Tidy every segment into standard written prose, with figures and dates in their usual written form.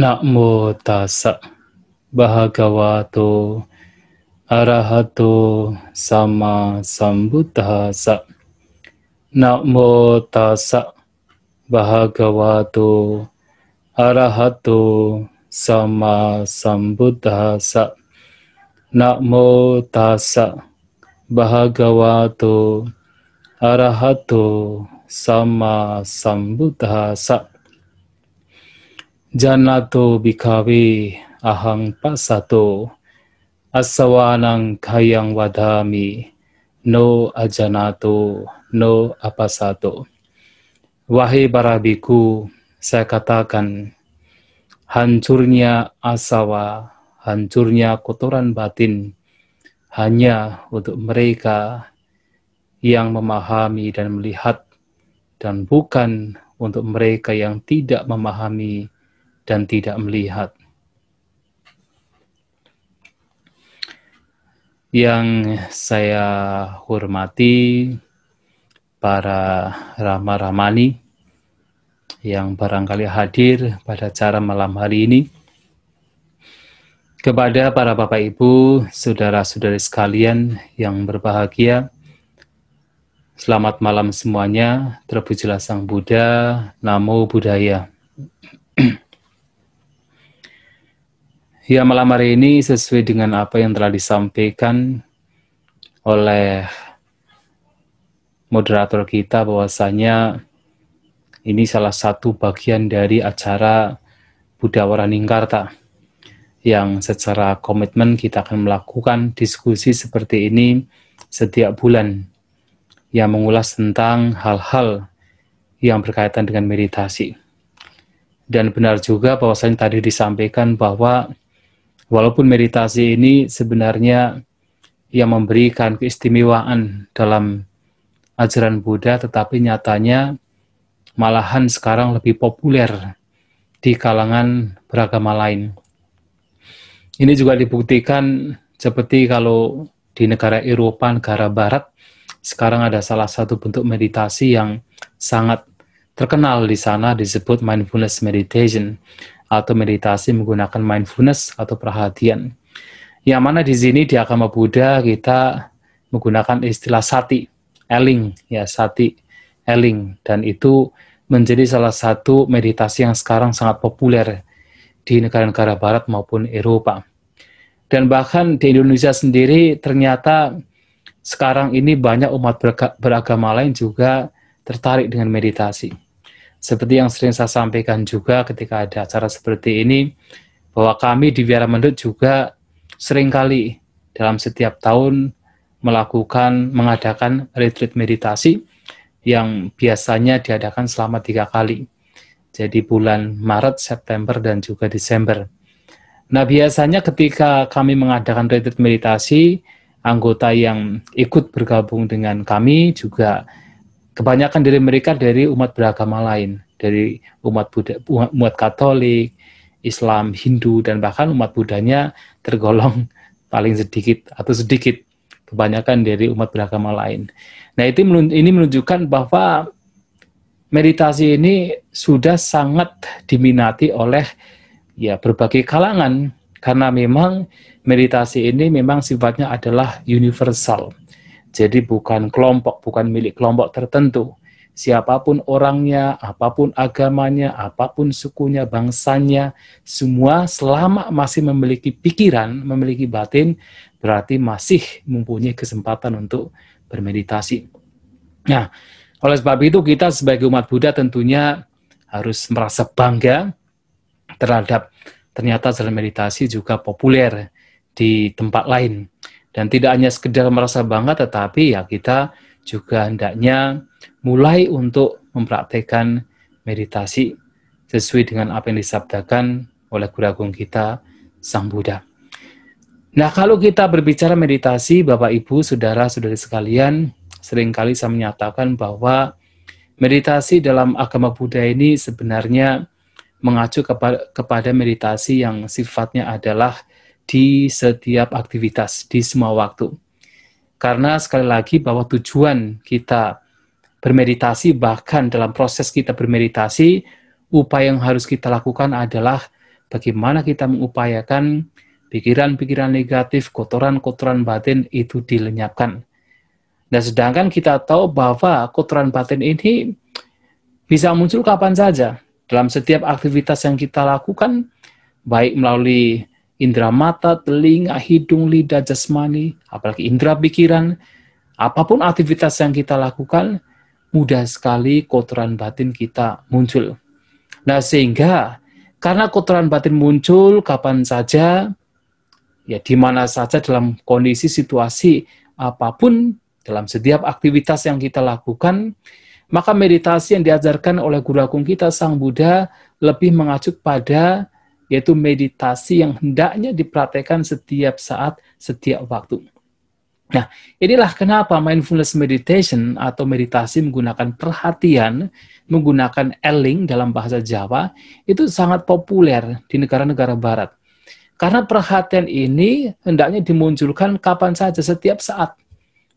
Namo tassa bhagavato arahato sama sambuddhassa. Namo tassa bhagavato arahato sama sambuddhassa. Namo tassa bhagavato arahato sama sambuddhassa. Janato bhikkhave ahang passato asawanang kayang wadami no ajanato no apasato. Wahai para biku, saya katakan hancurnya asawa, hancurnya kotoran batin hanya untuk mereka yang memahami dan melihat, dan bukan untuk mereka yang tidak memahami dan tidak melihat. Yang saya hormati para Rama-Ramani yang barangkali hadir pada acara malam hari ini, kepada para Bapak Ibu, saudara-saudari sekalian yang berbahagia, selamat malam semuanya. Terpujilah Sang Buddha, Namo Buddhaya. Ya, malam hari ini sesuai dengan apa yang telah disampaikan oleh moderator kita, bahwasanya ini salah satu bagian dari acara Buddha Waraningkarta yang secara komitmen kita akan melakukan diskusi seperti ini setiap bulan yang mengulas tentang hal-hal yang berkaitan dengan meditasi. Dan benar juga bahwasanya tadi disampaikan bahwa walaupun meditasi ini sebenarnya yang memberikan keistimewaan dalam ajaran Buddha, tetapi nyatanya malahan sekarang lebih populer di kalangan beragama lain. Ini juga dibuktikan seperti kalau di negara Eropa, negara Barat, sekarang ada salah satu bentuk meditasi yang sangat terkenal di sana, disebut mindfulness meditation, atau meditasi menggunakan mindfulness atau perhatian. Yang mana di sini di agama Buddha kita menggunakan istilah sati, eling, ya sati, eling, dan itu menjadi salah satu meditasi yang sekarang sangat populer di negara-negara Barat maupun Eropa. Dan bahkan di Indonesia sendiri ternyata sekarang ini banyak umat beragama lain juga tertarik dengan meditasi. Seperti yang sering saya sampaikan juga ketika ada acara seperti ini, bahwa kami di Wihara Mendut juga seringkali dalam setiap tahun mengadakan retreat meditasi yang biasanya diadakan selama 3 kali. Jadi bulan Maret, September, dan juga Desember. Nah, biasanya ketika kami mengadakan retreat meditasi, anggota yang ikut bergabung dengan kami juga kebanyakan dari mereka dari umat beragama lain, dari umat Buddha, umat Katolik, Islam, Hindu, dan bahkan umat Buddhanya tergolong paling sedikit atau sedikit, kebanyakan dari umat beragama lain. Nah, ini menunjukkan bahwa meditasi ini sudah sangat diminati oleh ya berbagai kalangan, karena memang meditasi ini memang sifatnya adalah universal. Jadi bukan kelompok, bukan milik kelompok tertentu. Siapapun orangnya, apapun agamanya, apapun sukunya, bangsanya, semua selama masih memiliki pikiran, memiliki batin, berarti masih mempunyai kesempatan untuk bermeditasi. Nah, oleh sebab itu kita sebagai umat Buddha tentunya harus merasa bangga terhadap ternyata jalan meditasi juga populer di tempat lain. Dan tidak hanya sekedar merasa bangga, tetapi ya kita juga hendaknya mulai untuk mempraktekkan meditasi sesuai dengan apa yang disabdakan oleh Guru Agung kita, Sang Buddha. Nah, kalau kita berbicara meditasi, Bapak, Ibu, Saudara-saudari sekalian, seringkali saya menyatakan bahwa meditasi dalam agama Buddha ini sebenarnya mengacu kepada meditasi yang sifatnya adalah di setiap aktivitas, di semua waktu. Karena sekali lagi bahwa tujuan kita bermeditasi, bahkan dalam proses kita bermeditasi, upaya yang harus kita lakukan adalah bagaimana kita mengupayakan pikiran-pikiran negatif, kotoran-kotoran batin itu dilenyapkan. Nah, sedangkan kita tahu bahwa kotoran batin ini bisa muncul kapan saja. Dalam setiap aktivitas yang kita lakukan, baik melalui indera mata, telinga, hidung, lidah, jasmani, apalagi indera pikiran, apapun aktivitas yang kita lakukan, mudah sekali kotoran batin kita muncul. Nah, sehingga karena kotoran batin muncul kapan saja, ya di mana saja dalam kondisi situasi apapun, dalam setiap aktivitas yang kita lakukan, maka meditasi yang diajarkan oleh Guru Agung kita, Sang Buddha, lebih mengacu pada yaitu meditasi yang hendaknya dipraktekkan setiap saat, setiap waktu. Nah, inilah kenapa mindfulness meditation atau meditasi menggunakan perhatian, menggunakan eling dalam bahasa Jawa, itu sangat populer di negara-negara barat. Karena perhatian ini hendaknya dimunculkan kapan saja, setiap saat.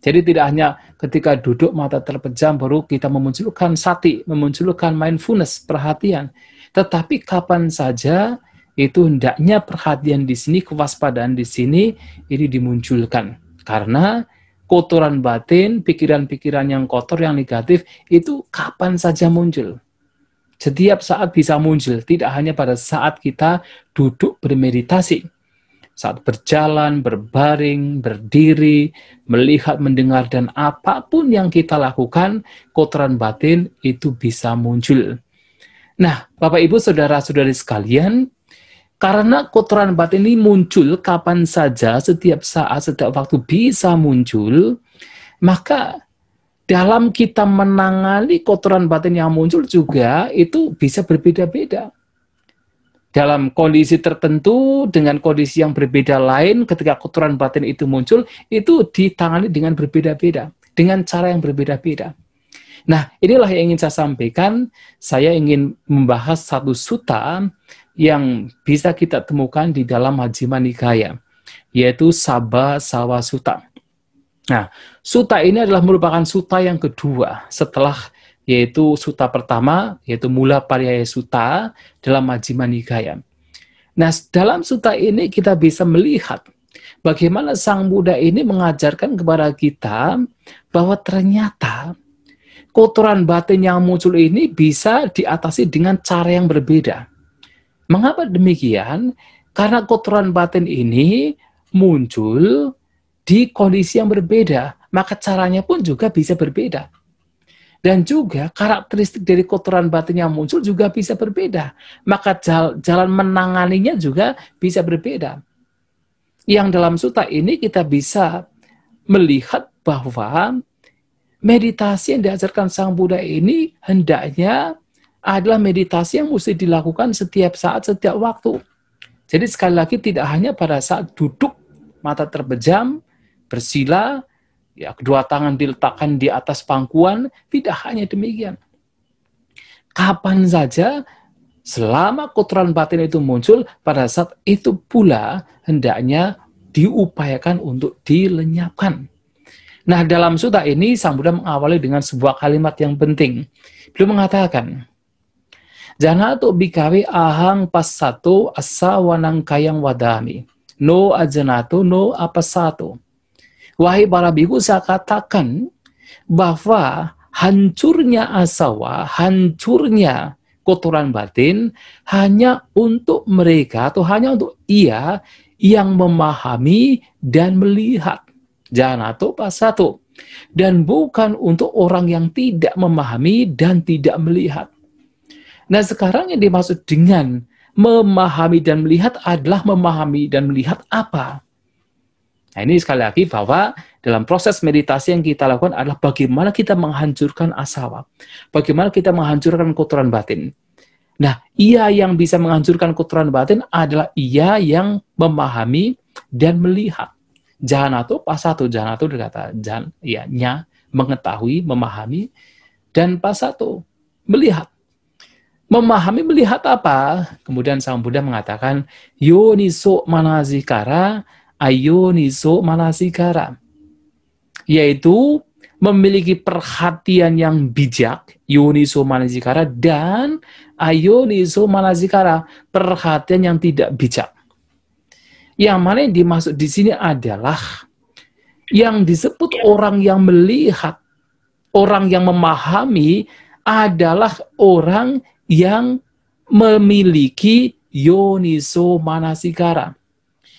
Jadi tidak hanya ketika duduk mata terpejam baru kita memunculkan sati, memunculkan mindfulness, perhatian. Tetapi kapan saja itu hendaknya perhatian di sini, kewaspadaan di sini ini dimunculkan. Karena kotoran batin, pikiran-pikiran yang kotor, yang negatif itu kapan saja muncul. Setiap saat bisa muncul, tidak hanya pada saat kita duduk bermeditasi. Saat berjalan, berbaring, berdiri, melihat, mendengar, dan apapun yang kita lakukan, kotoran batin itu bisa muncul. Nah, Bapak Ibu, saudara-saudari sekalian, karena kotoran batin ini muncul kapan saja, setiap saat, setiap waktu bisa muncul, maka dalam kita menangani kotoran batin yang muncul juga itu bisa berbeda-beda. Dalam kondisi tertentu, dengan kondisi yang berbeda lain, ketika kotoran batin itu muncul, itu ditangani dengan berbeda-beda, dengan cara yang berbeda-beda. Nah, inilah yang ingin saya sampaikan. Saya ingin membahas satu sutta yang bisa kita temukan di dalam Majjhima Nikaya, yaitu Sabba Sawa Sutta. Nah, sutta ini adalah merupakan sutta yang kedua setelah yaitu sutta pertama, yaitu Mula Pariyaya Sutta dalam Majjhima Nikaya. Nah, dalam sutta ini kita bisa melihat bagaimana Sang Buddha ini mengajarkan kepada kita bahwa ternyata kotoran batin yang muncul ini bisa diatasi dengan cara yang berbeda. Mengapa demikian? Karena kotoran batin ini muncul di kondisi yang berbeda, maka caranya pun juga bisa berbeda. Dan juga karakteristik dari kotoran batin yang muncul juga bisa berbeda. Maka jalan menanganinya juga bisa berbeda. Yang dalam sutta ini kita bisa melihat bahwa meditasi yang diajarkan Sang Buddha ini hendaknya adalah meditasi yang mesti dilakukan setiap saat, setiap waktu. Jadi sekali lagi tidak hanya pada saat duduk, mata terpejam, bersila, ya, kedua tangan diletakkan di atas pangkuan, tidak hanya demikian. Kapan saja, selama kotoran batin itu muncul, pada saat itu pula hendaknya diupayakan untuk dilenyapkan. Nah, dalam sutta ini, Sang Buddha mengawali dengan sebuah kalimat yang penting. Beliau mengatakan, Janato bikawe ahang passato asawanang kayang wadami, no ajanato no apasato. Wahai para biku, saya katakan bahwa hancurnya asawa, hancurnya kotoran batin hanya untuk mereka atau hanya untuk ia yang memahami dan melihat. Janato pasato. Dan bukan untuk orang yang tidak memahami dan tidak melihat. Nah, sekarang yang dimaksud dengan memahami dan melihat adalah memahami dan melihat apa? Nah, ini sekali lagi bahwa dalam proses meditasi yang kita lakukan adalah bagaimana kita menghancurkan asawa. Bagaimana kita menghancurkan kotoran batin. Nah, ia yang bisa menghancurkan kotoran batin adalah ia yang memahami dan melihat. Janato pasato, janato berkata ya, mengetahui, memahami, dan pasato, melihat. Memahami melihat apa? Kemudian Sang Buddha mengatakan, yoniso manasikara, ayoniso manasikara. Yaitu memiliki perhatian yang bijak, yoniso manasikara, dan ayoniso manasikara, perhatian yang tidak bijak. Yang mana yang dimaksud di sini adalah yang disebut orang yang melihat, orang yang memahami adalah orang yang memiliki yoniso manasikara,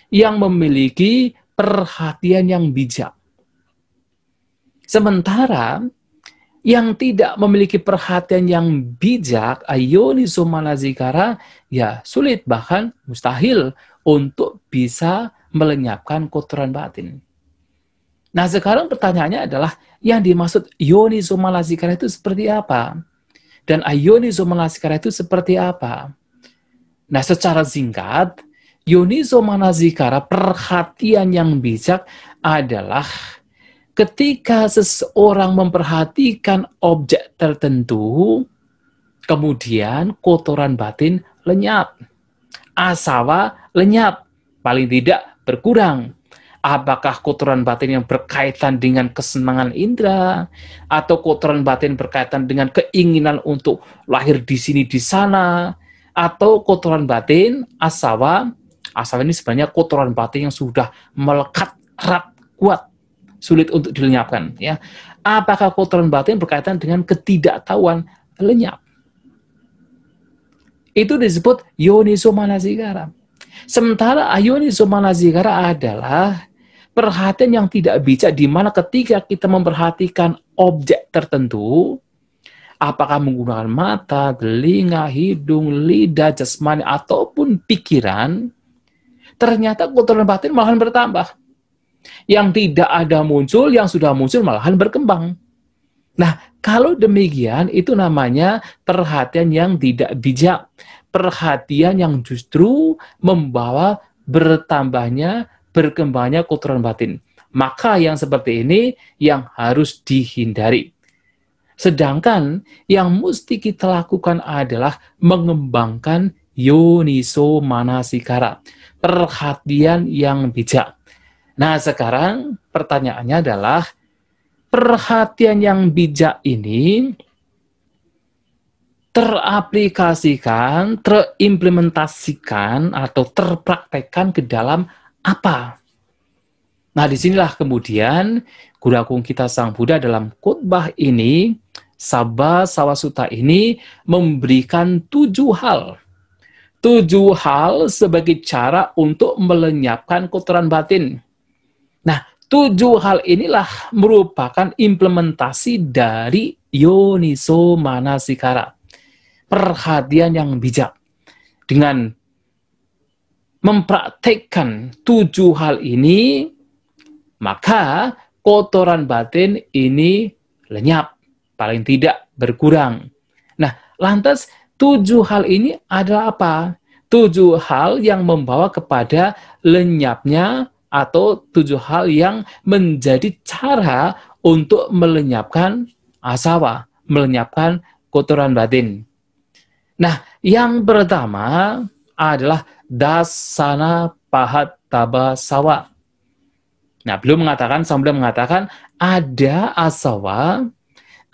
yang memiliki perhatian yang bijak. Sementara yang tidak memiliki perhatian yang bijak, ayoniso manasikara, ya sulit bahkan mustahil untuk bisa melenyapkan kotoran batin. Nah sekarang pertanyaannya adalah yang dimaksud yoniso manasikara itu seperti apa? Dan ayoniso manasikara itu seperti apa? Nah secara singkat, yoniso manasikara, perhatian yang bijak adalah ketika seseorang memperhatikan objek tertentu, kemudian kotoran batin lenyap, asawa lenyap, paling tidak berkurang. Apakah kotoran batin yang berkaitan dengan kesenangan indera, atau kotoran batin berkaitan dengan keinginan untuk lahir di sini di sana, atau kotoran batin asawa ini sebenarnya kotoran batin yang sudah melekat erat kuat, sulit untuk dilenyapkan, ya. Apakah kotoran batin berkaitan dengan ketidaktahuan, lenyap. Itu disebut yoniso manasikara. Sementara ayoniso manasikara adalah perhatian yang tidak bijak, di mana ketika kita memperhatikan objek tertentu, apakah menggunakan mata, telinga, hidung, lidah, jasmani, ataupun pikiran, ternyata kotoran batin malahan bertambah. Yang tidak ada muncul, yang sudah muncul malahan berkembang. Nah, kalau demikian, itu namanya perhatian yang tidak bijak. Perhatian yang justru membawa bertambahnya, berkembangnya kotoran batin. Maka yang seperti ini yang harus dihindari. Sedangkan yang mesti kita lakukan adalah mengembangkan yoniso manasikara, perhatian yang bijak. Nah, sekarang pertanyaannya adalah, perhatian yang bijak ini teraplikasikan, terimplementasikan, atau terpraktekkan ke dalam apa? Nah, disinilah kemudian Guru Agung kita Sang Buddha dalam khotbah ini, Sabba Sawasutta ini, memberikan 7 hal. 7 hal sebagai cara untuk melenyapkan kotoran batin. Nah, 7 hal inilah merupakan implementasi dari yoniso manasikara, perhatian yang bijak. Dengan mempraktekkan 7 hal ini, maka kotoran batin ini lenyap, paling tidak berkurang. Nah, lantas 7 hal ini adalah apa? 7 hal yang membawa kepada lenyapnya, atau 7 hal yang menjadi cara untuk melenyapkan asawa, melenyapkan kotoran batin. Nah, yang pertama adalah dasana pahat taba sawa. Nah, beliau mengatakan, sambil mengatakan, ada asawa,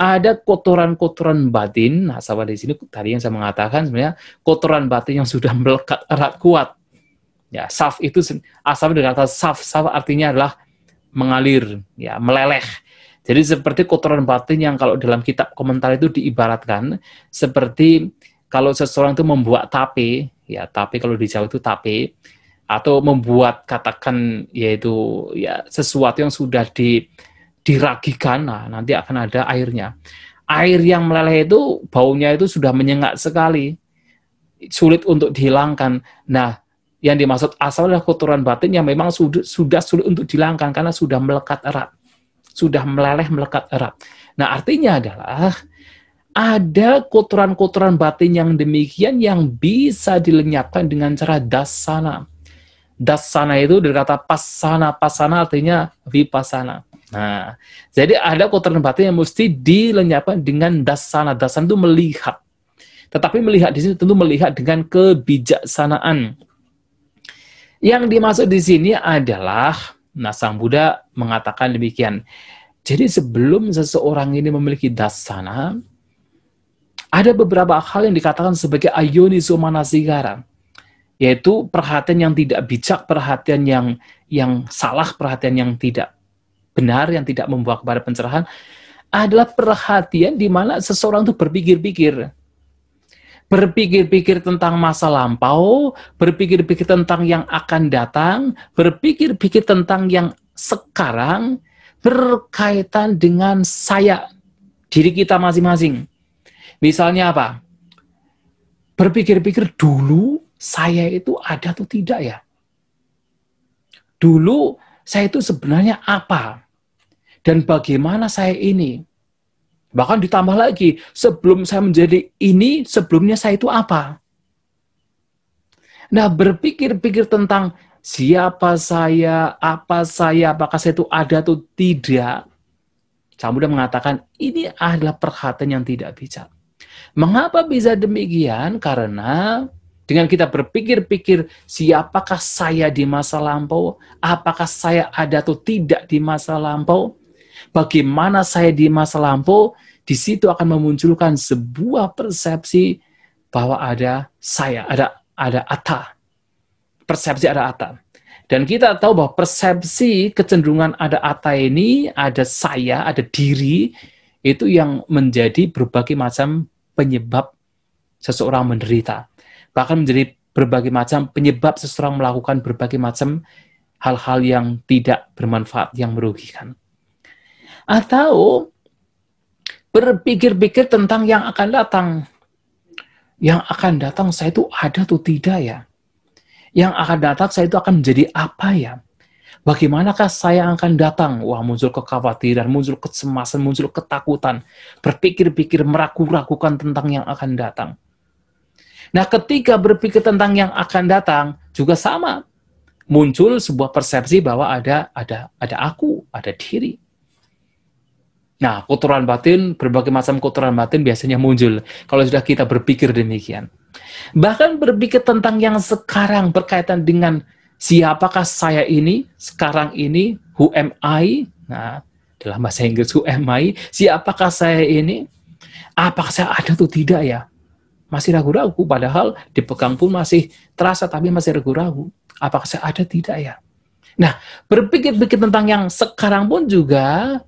ada kotoran-kotoran batin. Nah, asawa di sini tadi yang saya mengatakan sebenarnya kotoran batin yang sudah melekat erat kuat. Ya, saf itu asal dari kata saf artinya adalah mengalir, ya, meleleh. Jadi seperti kotoran batin yang kalau dalam kitab komentar itu diibaratkan seperti kalau seseorang itu membuat tape, ya, tape kalau di Jawa itu tape, atau membuat katakan yaitu ya sesuatu yang sudah diragikan, nah nanti akan ada airnya. Air yang meleleh itu baunya itu sudah menyengat sekali, sulit untuk dihilangkan. Nah, yang dimaksud asal adalah kotoran batin yang memang sudah sulit untuk dihilangkan karena sudah melekat erat, sudah meleleh melekat erat. Nah, artinya adalah ada kotoran-kotoran batin yang demikian yang bisa dilenyapkan dengan cara dasana. Dasana itu dari kata pasana, pasana artinya vipassana. Nah, jadi ada kotoran batin yang mesti dilenyapkan dengan dasana. Dasana itu melihat. Tetapi melihat di sini tentu melihat dengan kebijaksanaan. Yang dimaksud di sini adalah, nah, Sang Buddha mengatakan demikian. Jadi sebelum seseorang ini memiliki dasana, Ada beberapa hal yang dikatakan sebagai ayoniso manasikara, yaitu perhatian yang tidak bijak, perhatian yang salah, perhatian yang tidak benar, yang tidak membawa kepada pencerahan, adalah perhatian di mana seseorang itu berpikir-pikir. Berpikir-pikir tentang masa lampau, berpikir-pikir tentang yang akan datang, berpikir-pikir tentang yang sekarang, berkaitan dengan saya, diri kita masing-masing. Misalnya apa? Berpikir-pikir dulu saya itu ada atau tidak ya? Dulu saya itu sebenarnya apa? Dan bagaimana saya ini? Bahkan ditambah lagi, sebelum saya menjadi ini, sebelumnya saya itu apa? Nah, berpikir-pikir tentang siapa saya, apa saya, apakah saya itu ada atau tidak, Sang Buddha mengatakan ini adalah perhatian yang tidak bijak. Mengapa bisa demikian? Karena dengan kita berpikir-pikir siapakah saya di masa lampau, apakah saya ada atau tidak di masa lampau, bagaimana saya di masa lampau, di situ akan memunculkan sebuah persepsi bahwa ada saya, ada atta. Persepsi ada atta. Dan kita tahu bahwa persepsi kecenderungan ada atta ini, ada saya, ada diri, itu yang menjadi berbagai macam penyebab seseorang menderita. Bahkan menjadi berbagai macam penyebab seseorang melakukan berbagai macam hal-hal yang tidak bermanfaat, yang merugikan. Atau berpikir-pikir tentang yang akan datang. Yang akan datang saya itu ada atau tidak ya? Yang akan datang saya itu akan menjadi apa ya? Bagaimanakah saya akan datang? Wah, muncul kekhawatiran, muncul kecemasan, muncul ketakutan. Berpikir-pikir, meragu-ragukan tentang yang akan datang. Nah, ketika berpikir tentang yang akan datang, juga sama. Muncul sebuah persepsi bahwa ada aku, ada diri. Nah, kotoran batin, berbagai macam kotoran batin biasanya muncul kalau sudah kita berpikir demikian. Bahkan berpikir tentang yang sekarang berkaitan dengan siapakah saya ini, sekarang ini, who am I? Nah, dalam bahasa Inggris, who am I? Siapakah saya ini? Apakah saya ada atau tidak ya? Masih ragu-ragu, padahal dipegang pun masih terasa, tapi masih ragu-ragu. Apakah saya ada, tidak ya? Nah, berpikir-pikir tentang yang sekarang pun juga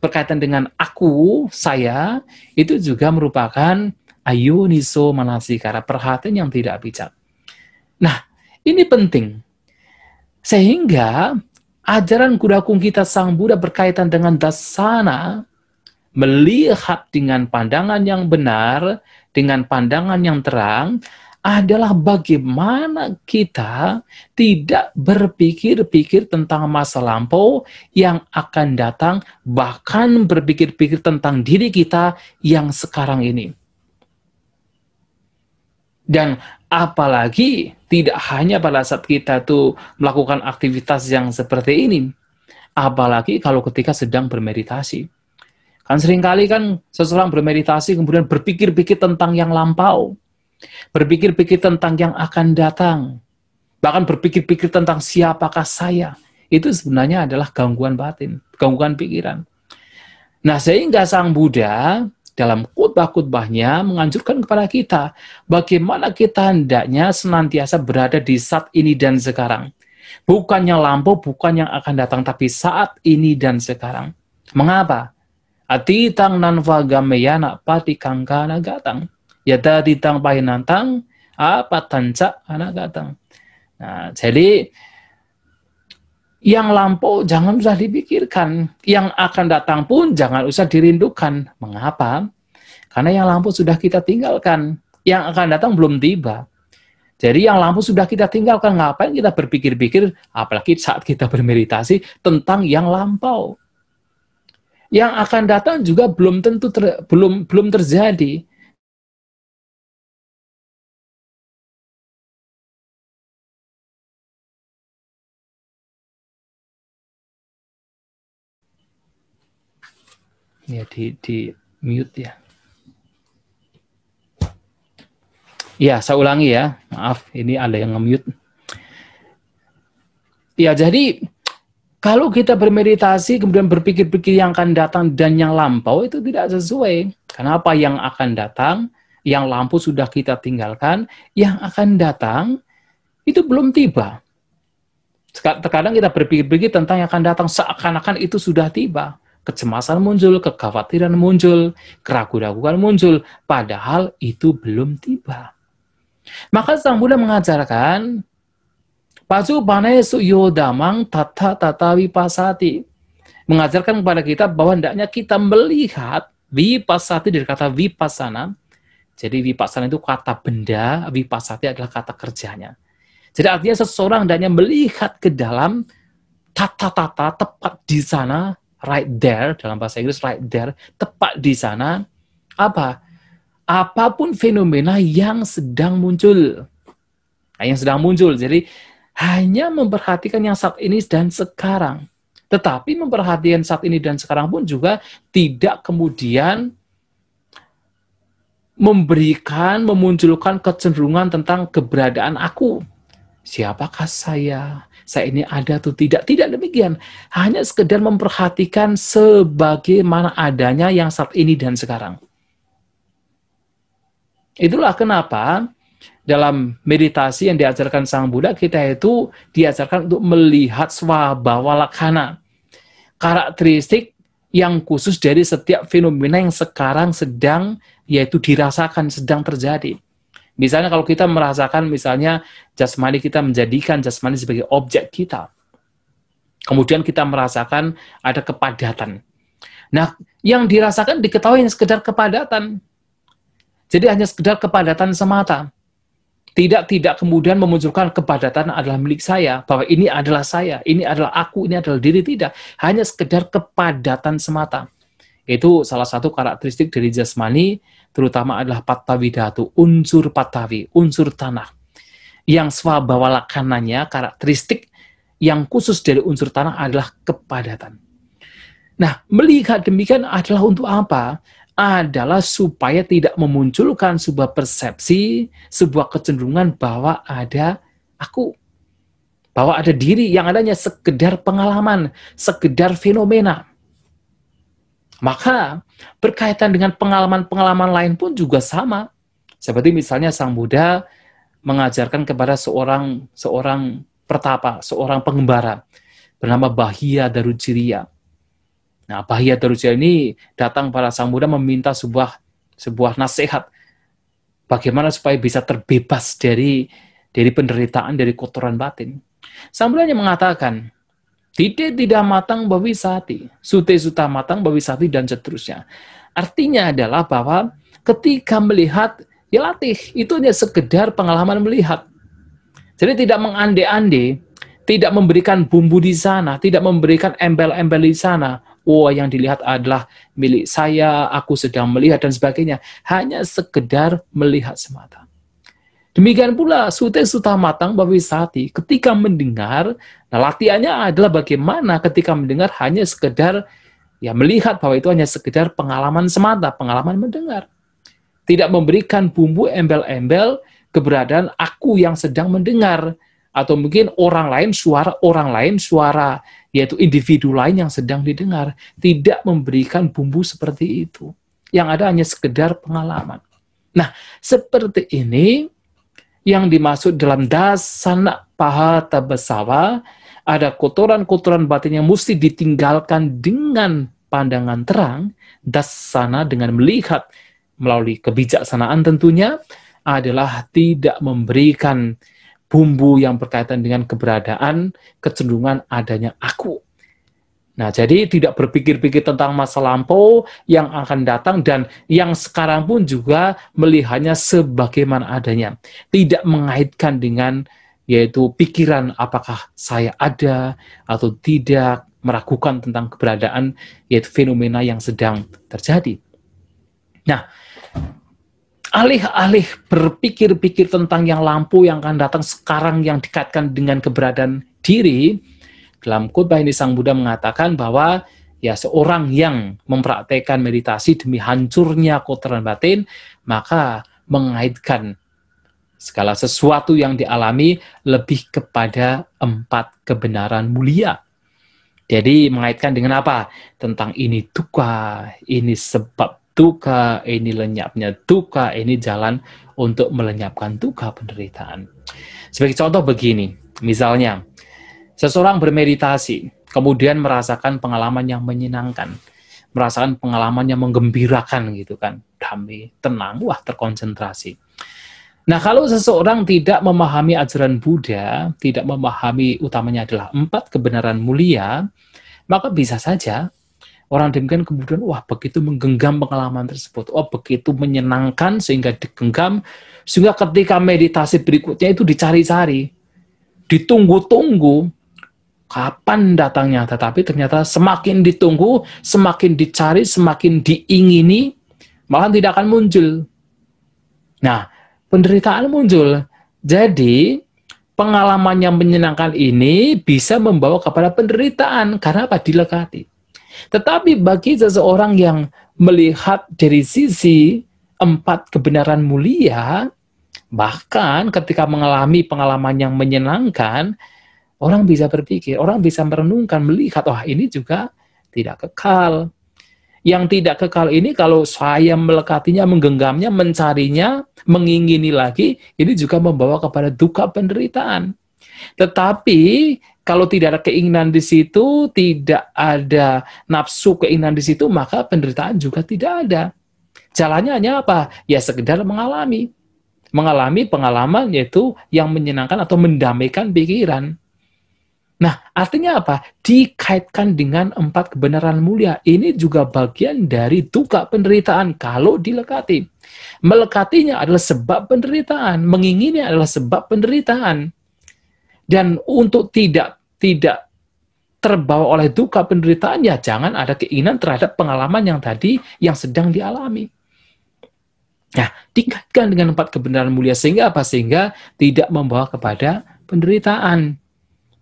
berkaitan dengan aku, saya, itu juga merupakan ayoniso manasikara, perhatian yang tidak bijak. Nah, ini penting. Sehingga ajaran Gurukul kita Sang Buddha berkaitan dengan dasana, melihat dengan pandangan yang benar, dengan pandangan yang terang, adalah bagaimana kita tidak berpikir-pikir tentang masa lampau yang akan datang, bahkan berpikir-pikir tentang diri kita yang sekarang ini. Dan apalagi tidak hanya pada saat kita tuh melakukan aktivitas yang seperti ini, apalagi kalau ketika sedang bermeditasi. Kan seringkali kan seseorang bermeditasi kemudian berpikir-pikir tentang yang lampau, berpikir-pikir tentang yang akan datang, bahkan berpikir-pikir tentang siapakah saya. Itu sebenarnya adalah gangguan batin, gangguan pikiran. Nah, sehingga Sang Buddha dalam khotbah-khotbahnya menganjurkan kepada kita bagaimana kita hendaknya senantiasa berada di saat ini dan sekarang. Bukan yang lampau, bukan yang akan datang, tapi saat ini dan sekarang. Mengapa? Atitang nanvagameyana patikangkana gatang. Yata ditang pahinantang, apa tanca anak gatang. Nah, jadi yang lampau jangan usah dipikirkan, yang akan datang pun jangan usah dirindukan. Mengapa? Karena yang lampau sudah kita tinggalkan, yang akan datang belum tiba. Jadi yang lampau sudah kita tinggalkan, ngapain kita berpikir-pikir, apalagi saat kita bermeditasi tentang yang lampau. Yang akan datang juga belum tentu belum terjadi. Ya, di mute ya. Ya, saya ulangi ya. Maaf, ini ada yang nge-mute. Ya, jadi kalau kita bermeditasi kemudian berpikir-pikir yang akan datang dan yang lampau itu tidak sesuai. Karena apa yang akan datang yang lampu sudah kita tinggalkan, yang akan datang itu belum tiba. Terkadang kita berpikir-pikir tentang yang akan datang seakan-akan itu sudah tiba. Kecemasan muncul, kekhawatiran muncul, keraguan-raguan muncul, padahal itu belum tiba. Maka Sang Buddha mengajarkan, Pacu panesu yodamang tata tata vipasati. Mengajarkan kepada kita bahwa hendaknya kita melihat vipasati dari kata vipassana. Jadi vipassana itu kata benda, vipasati adalah kata kerjanya. Jadi artinya seseorang hendaknya melihat ke dalam tata-tata tepat di sana, right there, dalam bahasa Inggris right there, tepat di sana, apa? Apapun fenomena yang sedang muncul. Nah, yang sedang muncul, jadi hanya memperhatikan yang saat ini dan sekarang. Tetapi memperhatikan saat ini dan sekarang pun juga tidak kemudian memunculkan kecenderungan tentang keberadaan aku. Siapakah saya? Saya ini ada atau tidak? Tidak demikian. Hanya sekedar memperhatikan sebagaimana adanya yang saat ini dan sekarang. Itulah kenapa dalam meditasi yang diajarkan Sang Buddha, kita itu diajarkan untuk melihat swabhawa lakhana. Karakteristik yang khusus dari setiap fenomena yang sekarang sedang, yaitu dirasakan, sedang terjadi. Misalnya kalau kita merasakan misalnya jasmani kita menjadikan jasmani sebagai objek kita. Kemudian kita merasakan ada kepadatan. Nah, yang dirasakan diketahui sekedar kepadatan. Jadi hanya sekedar kepadatan semata. Tidak kemudian memunculkan kepadatan adalah milik saya, bahwa ini adalah saya, ini adalah aku, ini adalah diri, tidak. Hanya sekedar kepadatan semata. Itu salah satu karakteristik dari jasmani, terutama adalah pattawidhatu, unsur pattawi, unsur tanah. Yang swabhawa lakhananya, karakteristik yang khusus dari unsur tanah adalah kepadatan. Nah, melihat demikian adalah untuk apa? Adalah supaya tidak memunculkan sebuah persepsi, sebuah kecenderungan bahwa ada aku, bahwa ada diri, yang adanya sekedar pengalaman, sekedar fenomena. Maka berkaitan dengan pengalaman-pengalaman lain pun juga sama. Seperti misalnya Sang Buddha mengajarkan kepada seorang pertapa, seorang pengembara bernama Bahya Daruciriya. Nah, Bahya Daruciriya ini datang pada Sang Buddha meminta sebuah nasihat bagaimana supaya bisa terbebas dari penderitaan, dari kotoran batin. Sang Buddha mengatakan, tidak matang bawisati, sute suta matang bawisati, dan seterusnya. Artinya adalah bahwa ketika melihat, ya latih, itu hanya sekedar pengalaman melihat. Jadi tidak mengande-ande, tidak memberikan bumbu di sana, tidak memberikan embel-embel di sana. Oh, yang dilihat adalah milik saya, aku sedang melihat, dan sebagainya. Hanya sekedar melihat semata. Demikian pula sute suta matang bawisati, ketika mendengar, nah latihannya adalah bagaimana ketika mendengar hanya sekedar ya melihat bahwa itu hanya sekedar pengalaman semata, pengalaman mendengar. Tidak memberikan bumbu embel-embel keberadaan aku yang sedang mendengar, atau mungkin orang lain suara, yaitu individu lain yang sedang didengar. Tidak memberikan bumbu seperti itu. Yang ada hanya sekedar pengalaman. Nah, seperti ini yang dimaksud dalam dasana pahata besawa, ada kotoran-kotoran batin yang mesti ditinggalkan dengan pandangan terang, dasana dengan melihat melalui kebijaksanaan tentunya, adalah tidak memberikan bumbu yang berkaitan dengan keberadaan, kecenderungan adanya aku. Nah, jadi tidak berpikir-pikir tentang masa lampau yang akan datang dan yang sekarang pun juga melihatnya sebagaimana adanya. Tidak mengaitkan dengan yaitu pikiran apakah saya ada atau tidak, meragukan tentang keberadaan yaitu fenomena yang sedang terjadi. Nah, alih-alih berpikir-pikir tentang yang lampu yang akan datang sekarang yang dikaitkan dengan keberadaan diri, dalam khotbah ini Sang Buddha mengatakan bahwa ya seorang yang mempraktekkan meditasi demi hancurnya kotoran batin, maka mengaitkan segala sesuatu yang dialami lebih kepada 4 kebenaran mulia. Jadi mengaitkan dengan apa? Tentang ini dukkha, ini sebab duka, ini lenyapnya duka, ini jalan untuk melenyapkan duka penderitaan. Sebagai contoh begini, misalnya, seseorang bermeditasi, kemudian merasakan pengalaman yang menyenangkan, merasakan pengalaman yang menggembirakan gitu kan, damai, tenang, wah terkonsentrasi. Nah, kalau seseorang tidak memahami ajaran Buddha, tidak memahami utamanya adalah 4 kebenaran mulia, maka bisa saja orang demikian kemudian, wah begitu menggenggam pengalaman tersebut, wah begitu menyenangkan sehingga digenggam, sehingga ketika meditasi berikutnya itu dicari-cari, ditunggu-tunggu, kapan datangnya, tetapi ternyata semakin ditunggu, semakin dicari, semakin diingini, malah tidak akan muncul. Nah, penderitaan muncul. Jadi, pengalaman yang menyenangkan ini bisa membawa kepada penderitaan. Karena apa? Dilekati. Tetapi bagi seseorang yang melihat dari sisi 4 kebenaran mulia, bahkan ketika mengalami pengalaman yang menyenangkan, orang bisa berpikir, orang bisa merenungkan, melihat, wah ini juga tidak kekal. Yang tidak kekal ini kalau saya melekatinya, menggenggamnya, mencarinya, mengingini lagi, ini juga membawa kepada duka penderitaan. Tetapi kalau tidak ada keinginan di situ, tidak ada nafsu keinginan di situ, maka penderitaan juga tidak ada. Jalannya hanya apa? Ya sekedar mengalami pengalaman yaitu yang menyenangkan atau mendamaikan pikiran. Nah, artinya apa? Dikaitkan dengan 4 kebenaran mulia. Ini juga bagian dari duka penderitaan kalau dilekati. Melekatinya adalah sebab penderitaan, mengingini adalah sebab penderitaan. Dan untuk tidak terbawa oleh duka penderitaan, ya jangan ada keinginan terhadap pengalaman yang tadi yang sedang dialami. Nah, dikaitkan dengan 4 kebenaran mulia sehingga apa? Sehingga tidak membawa kepada penderitaan.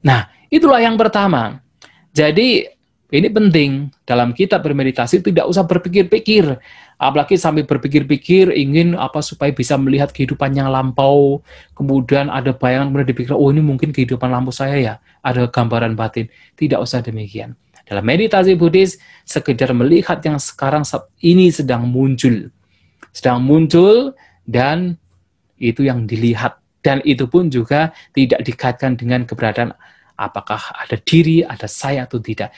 Nah, itulah yang pertama. Jadi, ini penting dalam kita bermeditasi, tidak usah berpikir-pikir. Apalagi sampai berpikir-pikir ingin apa supaya bisa melihat kehidupan yang lampau. Kemudian ada bayangan kemudian dipikir, oh ini mungkin kehidupan lampau saya ya. Ada gambaran batin. Tidak usah demikian. Dalam meditasi Buddhis, sekedar melihat yang sekarang saat ini sedang muncul. Dan itu yang dilihat. Dan itu pun juga tidak dikaitkan dengan keberadaan apakah ada diri, ada saya atau tidak.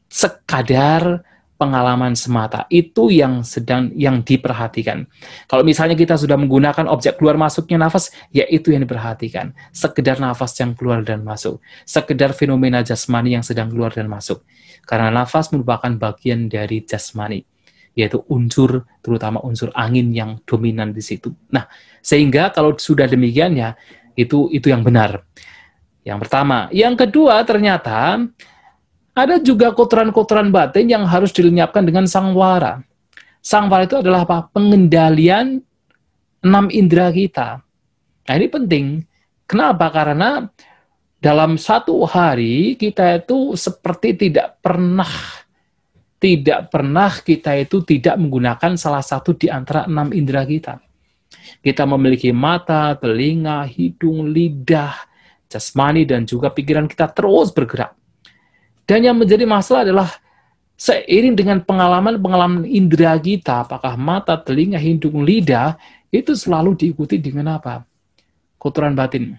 Sekadar pengalaman semata. Itu yang diperhatikan. Kalau misalnya kita sudah menggunakan objek keluar masuknya nafas, ya itu yang diperhatikan. Sekedar nafas yang keluar dan masuk. Sekedar fenomena jasmani yang sedang keluar dan masuk. Karena nafas merupakan bagian dari jasmani, yaitu unsur, terutama unsur angin yang dominan di situ. Nah, sehingga kalau sudah demikian ya, itu yang benar. Yang pertama. Yang kedua, ternyata ada juga kotoran-kotoran batin yang harus dilenyapkan dengan sangwara. Sangwara itu adalah apa? Pengendalian 6 indera kita. Nah, ini penting. Kenapa? Karena dalam satu hari kita itu seperti tidak pernah kita itu tidak menggunakan salah satu di antara 6 indera kita. Kita memiliki mata, telinga, hidung, lidah, jasmani, dan juga pikiran kita terus bergerak. Dan yang menjadi masalah adalah seiring dengan pengalaman indera kita, apakah mata, telinga, hidung, lidah, itu selalu diikuti dengan apa? Kotoran batin.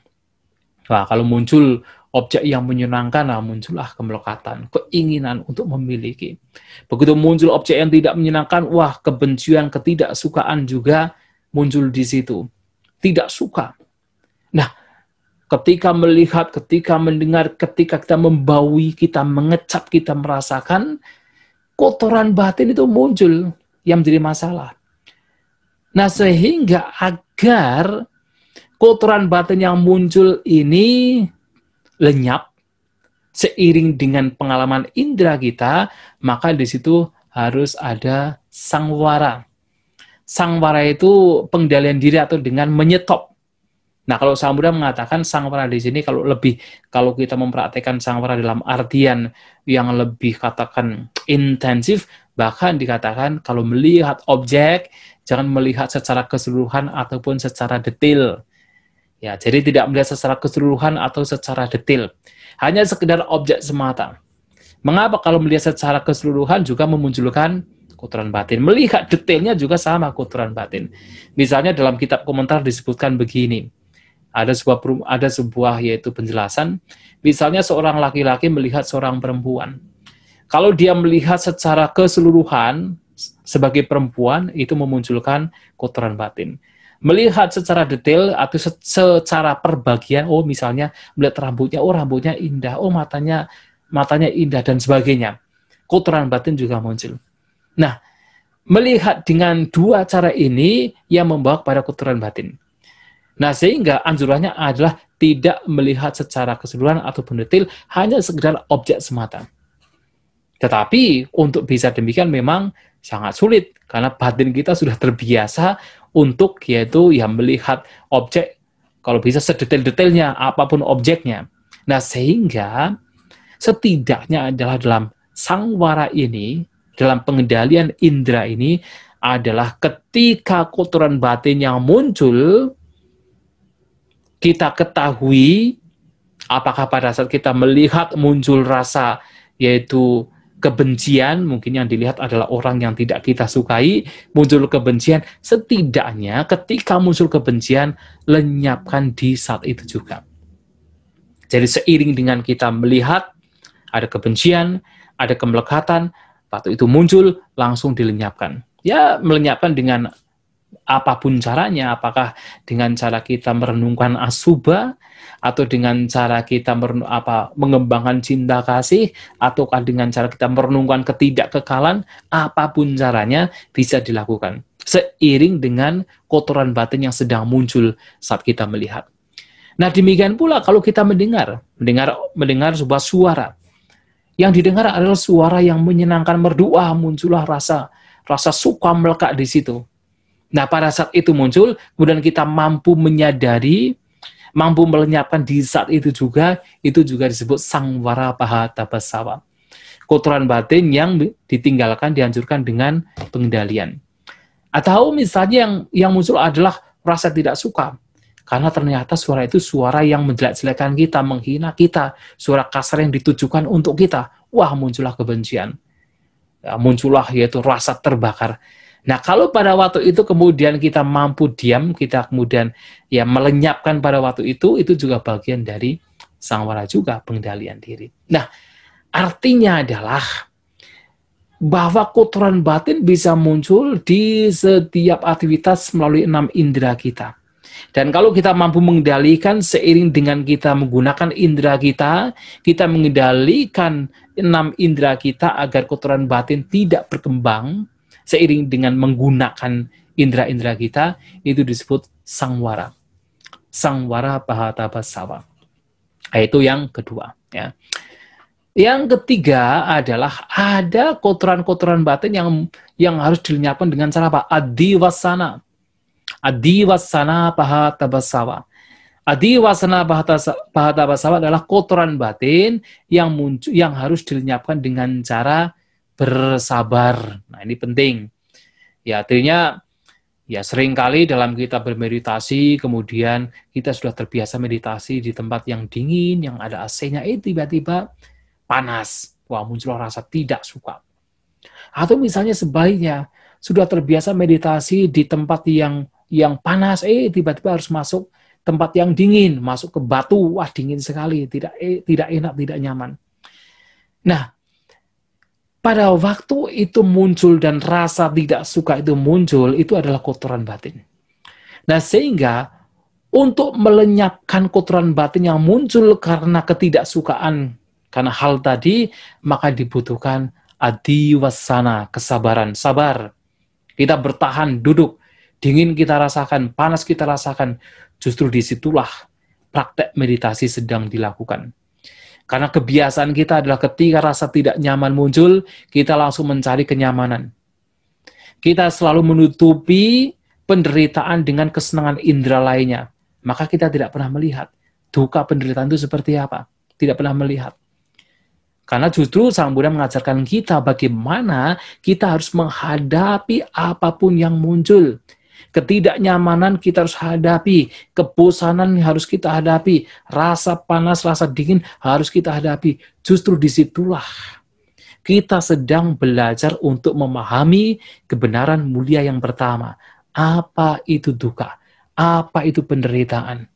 Wah, kalau muncul objek yang menyenangkan, nah muncullah kemelekatan, keinginan untuk memiliki. Begitu muncul objek yang tidak menyenangkan, wah kebencian, ketidaksukaan juga muncul di situ. Tidak suka. Nah, ketika melihat, ketika mendengar, ketika kita membaui, kita mengecap, kita merasakan, kotoran batin itu muncul yang menjadi masalah. Nah, sehingga agar kotoran batin yang muncul ini lenyap seiring dengan pengalaman indera kita, maka di situ harus ada sangwara. Sangwara itu pengendalian diri atau dengan menyetop. Nah, kalau Sang Buddha mengatakan sangwara di sini kalau kita mempraktekkan sangwara dalam artian yang lebih katakan intensif, bahkan dikatakan kalau melihat objek jangan melihat secara keseluruhan ataupun secara detail. Ya, jadi tidak melihat secara keseluruhan atau secara detail. Hanya sekedar objek semata. Mengapa kalau melihat secara keseluruhan juga memunculkan kotoran batin. Melihat detailnya juga sama kotoran batin. Misalnya dalam kitab komentar disebutkan begini, ada sebuah yaitu penjelasan, misalnya seorang laki-laki melihat seorang perempuan. Kalau dia melihat secara keseluruhan sebagai perempuan, itu memunculkan kotoran batin. Melihat secara detail atau secara perbagian, oh misalnya melihat rambutnya, oh rambutnya indah, oh matanya indah dan sebagainya. Kotoran batin juga muncul. Nah, melihat dengan dua cara ini yang membawa kepada kotoran batin. Nah, sehingga anjurannya adalah tidak melihat secara keseluruhan ataupun detail, hanya sekedar objek semata. Tetapi untuk bisa demikian memang sangat sulit, karena batin kita sudah terbiasa untuk yaitu ya melihat objek, kalau bisa sedetail-detailnya, apapun objeknya. Nah, sehingga setidaknya adalah dalam sangwara ini, dalam pengendalian indera ini, adalah ketika kotoran batin yang muncul, kita ketahui apakah pada saat kita melihat muncul rasa yaitu kebencian, mungkin yang dilihat adalah orang yang tidak kita sukai, muncul kebencian, setidaknya ketika muncul kebencian, lenyapkan di saat itu juga. Jadi seiring dengan kita melihat ada kebencian, ada kemelekatan, waktu itu muncul, langsung dilenyapkan. Ya, melenyapkan dengan apapun caranya, apakah dengan cara kita merenungkan asubha, atau dengan cara kita mengembangkan cinta kasih, ataukah dengan cara kita merenungkan ketidakkekalan, apapun caranya bisa dilakukan. Seiring dengan kotoran batin yang sedang muncul saat kita melihat. Nah, demikian pula kalau kita mendengar sebuah suara. Yang didengar adalah suara yang menyenangkan, merdu, muncullah rasa suka melekat di situ. Nah, pada saat itu muncul, kemudian kita mampu menyadari, mampu melenyapkan di saat itu juga disebut sangwara pahatapasawa. Kotoran batin yang ditinggalkan, dihancurkan dengan pengendalian. Atau misalnya yang muncul adalah rasa tidak suka. Karena ternyata suara itu suara yang menjelek-jelekan kita, menghina kita, suara kasar yang ditujukan untuk kita. Wah, muncullah kebencian. Ya, muncullah yaitu rasa terbakar. Nah, kalau pada waktu itu kemudian kita mampu diam, kita kemudian ya melenyapkan pada waktu itu juga bagian dari sangwara juga, pengendalian diri. Nah, artinya adalah bahwa kotoran batin bisa muncul di setiap aktivitas melalui 6 indera kita. Dan kalau kita mampu mengendalikan seiring dengan kita menggunakan indera kita mengendalikan 6 indera kita agar kotoran batin tidak berkembang, seiring dengan menggunakan indera-indera kita, itu disebut sangwara. Sangwara pahatapasawa. Itu yang kedua. Ya. Yang ketiga adalah ada kotoran-kotoran batin yang harus dilenyapkan dengan cara apa? Adiwasana. Adiwasana pahatapasawa. Adiwasana pahatapasawa adalah kotoran batin yang harus dilenyapkan dengan cara bersabar. Nah, ini penting. Ya, artinya ya seringkali dalam kita bermeditasi, kemudian kita sudah terbiasa meditasi di tempat yang dingin, yang ada AC-nya, tiba-tiba panas. Wah, muncul rasa tidak suka. Atau misalnya sebaliknya, sudah terbiasa meditasi di tempat yang panas, tiba-tiba harus masuk tempat yang dingin, masuk ke batu, wah dingin sekali, tidak enak, tidak nyaman. Nah, pada waktu itu muncul dan rasa tidak suka itu muncul, itu adalah kotoran batin. Nah, sehingga untuk melenyapkan kotoran batin yang muncul karena ketidaksukaan, karena hal tadi, maka dibutuhkan adiwasana, kesabaran, sabar. Kita bertahan, duduk, dingin kita rasakan, panas kita rasakan, justru disitulah praktek meditasi sedang dilakukan. Karena kebiasaan kita adalah ketika rasa tidak nyaman muncul, kita langsung mencari kenyamanan. Kita selalu menutupi penderitaan dengan kesenangan indera lainnya. Maka kita tidak pernah melihat duka penderitaan itu seperti apa. Tidak pernah melihat. Karena justru Sang Buddha mengajarkan kita bagaimana kita harus menghadapi apapun yang muncul. Ketidaknyamanan kita harus hadapi, kebosanan harus kita hadapi, rasa panas, rasa dingin harus kita hadapi. Justru disitulah Kita sedang belajar untuk memahami kebenaran mulia yang pertama. Apa itu duka? Apa itu penderitaan?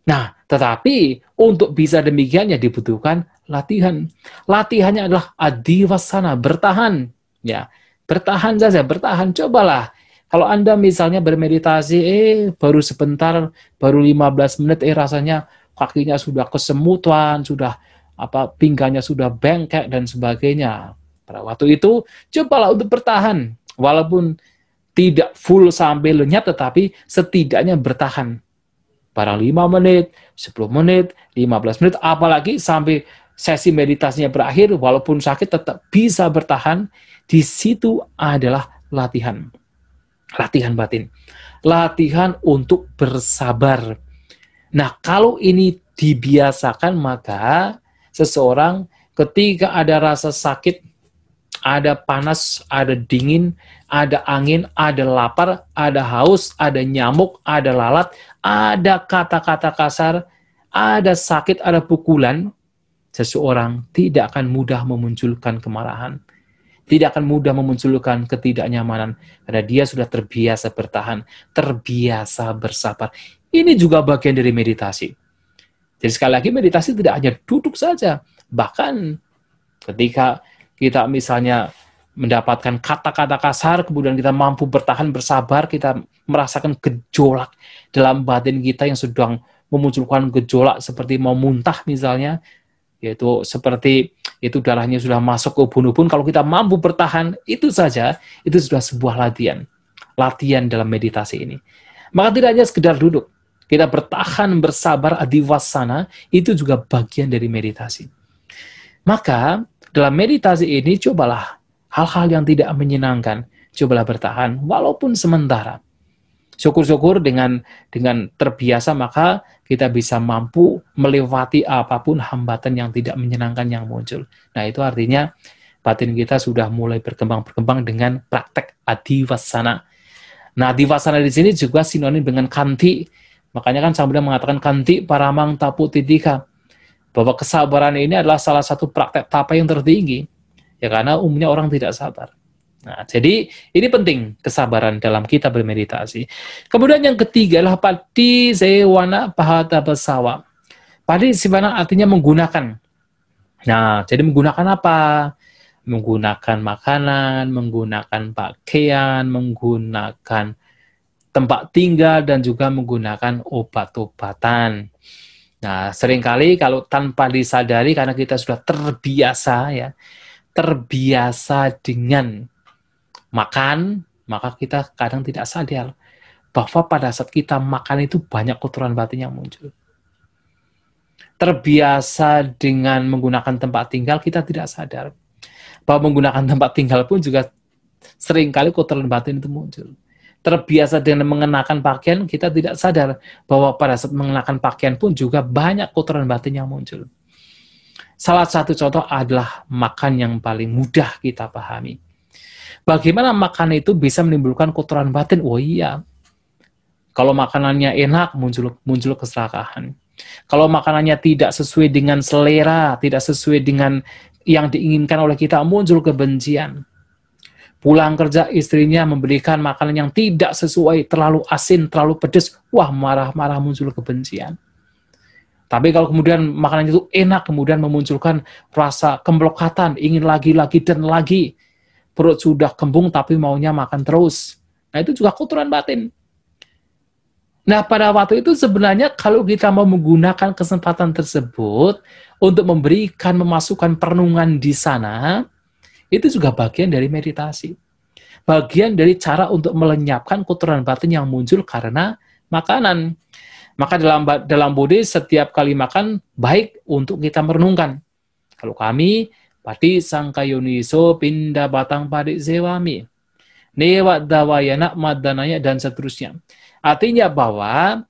Nah, tetapi untuk bisa demikian ya dibutuhkan latihan. Latihannya adalah adiwasana, bertahan. Ya, bertahan saja, bertahan. Cobalah. Kalau Anda misalnya bermeditasi, baru sebentar, baru 15 menit, rasanya kakinya sudah kesemutan, sudah pinggangnya sudah bengkek dan sebagainya. Pada waktu itu, cobalah untuk bertahan. Walaupun tidak full sampai lenyap, tetapi setidaknya bertahan. Barang 5 menit, 10 menit, 15 menit, apalagi sampai sesi meditasinya berakhir, walaupun sakit tetap bisa bertahan. Di situ adalah latihan. Latihan batin. Latihan untuk bersabar. Nah, kalau ini dibiasakan, maka seseorang ketika ada rasa sakit, ada panas, ada dingin, ada angin, ada lapar, ada haus, ada nyamuk, ada lalat, ada kata-kata kasar, ada sakit, ada pukulan, seseorang tidak akan mudah memunculkan kemarahan, tidak akan mudah memunculkan ketidaknyamanan, karena dia sudah terbiasa bertahan, terbiasa bersabar. Ini juga bagian dari meditasi. Jadi sekali lagi, meditasi tidak hanya duduk saja, bahkan ketika kita misalnya mendapatkan kata-kata kasar, kemudian kita mampu bertahan, bersabar, kita merasakan gejolak dalam batin kita yang sedang memunculkan gejolak seperti mau muntah misalnya, yaitu seperti itu darahnya sudah masuk ke ubun-ubun. Kalau kita mampu bertahan, itu saja, itu sudah sebuah latihan dalam meditasi ini. Maka tidak hanya sekedar duduk, kita bertahan, bersabar, adiwasana, itu juga bagian dari meditasi. Maka dalam meditasi ini cobalah hal-hal yang tidak menyenangkan, cobalah bertahan walaupun sementara. Syukur-syukur dengan terbiasa, maka kita bisa mampu melewati apapun hambatan yang tidak menyenangkan yang muncul. Nah, itu artinya batin kita sudah mulai berkembang dengan praktek adiwasana. Nah, adiwasana di sini juga sinonim dengan kanti. Makanya kan Sang Buddha mengatakan kanti paramang tapu titika, bahwa kesabaran ini adalah salah satu praktek tapa yang tertinggi. Ya, karena umumnya orang tidak sabar. Nah, jadi ini penting kesabaran dalam kita bermeditasi. Kemudian yang ketiga adalah pati sewana pahata besawa. Pati sewana artinya menggunakan. Nah, jadi menggunakan apa? Menggunakan makanan, menggunakan pakaian, menggunakan tempat tinggal, dan juga menggunakan obat-obatan. Nah, seringkali kalau tanpa disadari, karena kita sudah terbiasa dengan makan, maka kita kadang tidak sadar bahwa pada saat kita makan itu banyak kotoran batin yang muncul. Terbiasa dengan menggunakan tempat tinggal, kita tidak sadar bahwa menggunakan tempat tinggal pun juga seringkali kotoran batin itu muncul. Terbiasa dengan mengenakan pakaian, kita tidak sadar bahwa pada saat mengenakan pakaian pun juga banyak kotoran batin yang muncul. Salah satu contoh adalah makan yang paling mudah kita pahami. Bagaimana makan itu bisa menimbulkan kotoran batin? Oh iya, kalau makanannya enak, muncul keserakahan. Kalau makanannya tidak sesuai dengan selera, tidak sesuai dengan yang diinginkan oleh kita, muncul kebencian. Pulang kerja, istrinya memberikan makanan yang tidak sesuai, terlalu asin, terlalu pedas, wah marah-marah, muncul kebencian. Tapi kalau kemudian makanan itu enak, kemudian memunculkan rasa kemelokatan, ingin lagi dan lagi, perut sudah kembung tapi maunya makan terus. Nah, itu juga kotoran batin. Nah, pada waktu itu sebenarnya kalau kita mau menggunakan kesempatan tersebut untuk memasukkan perenungan di sana, itu juga bagian dari meditasi. Bagian dari cara untuk melenyapkan kotoran batin yang muncul karena makanan. Maka dalam Buddhis, setiap kali makan baik untuk kita merenungkan. Kalau kami, pati sangkayoniso pindah batang padi sewami, newa dawayana madanaya, dan seterusnya. Artinya bahwa